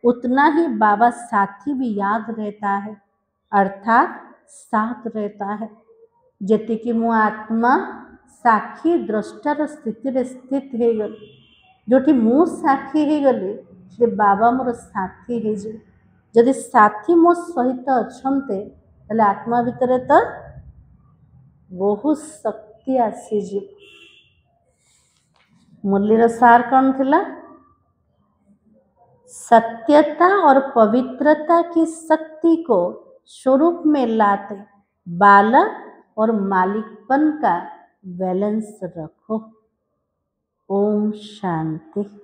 Speaker 1: उतना ही बाबा साथी भी याद रहता है अर्थात साथ रहता है जति कि मो आत्मा साक्षी द्रष्टार स्थिति स्थित हो गली जोटी मु साक्षी हो गली से बाबा मोर साथी हो जदि साथी मो सहित अच्छे ताले आत्मा भितर तो बहुत शक्ति आसीज मुरलीर सार कौन थिला सत्यता और पवित्रता की शक्ति को स्वरूप में लाते बालक और मालिकपन का बैलेंस रखो। ओम शांति।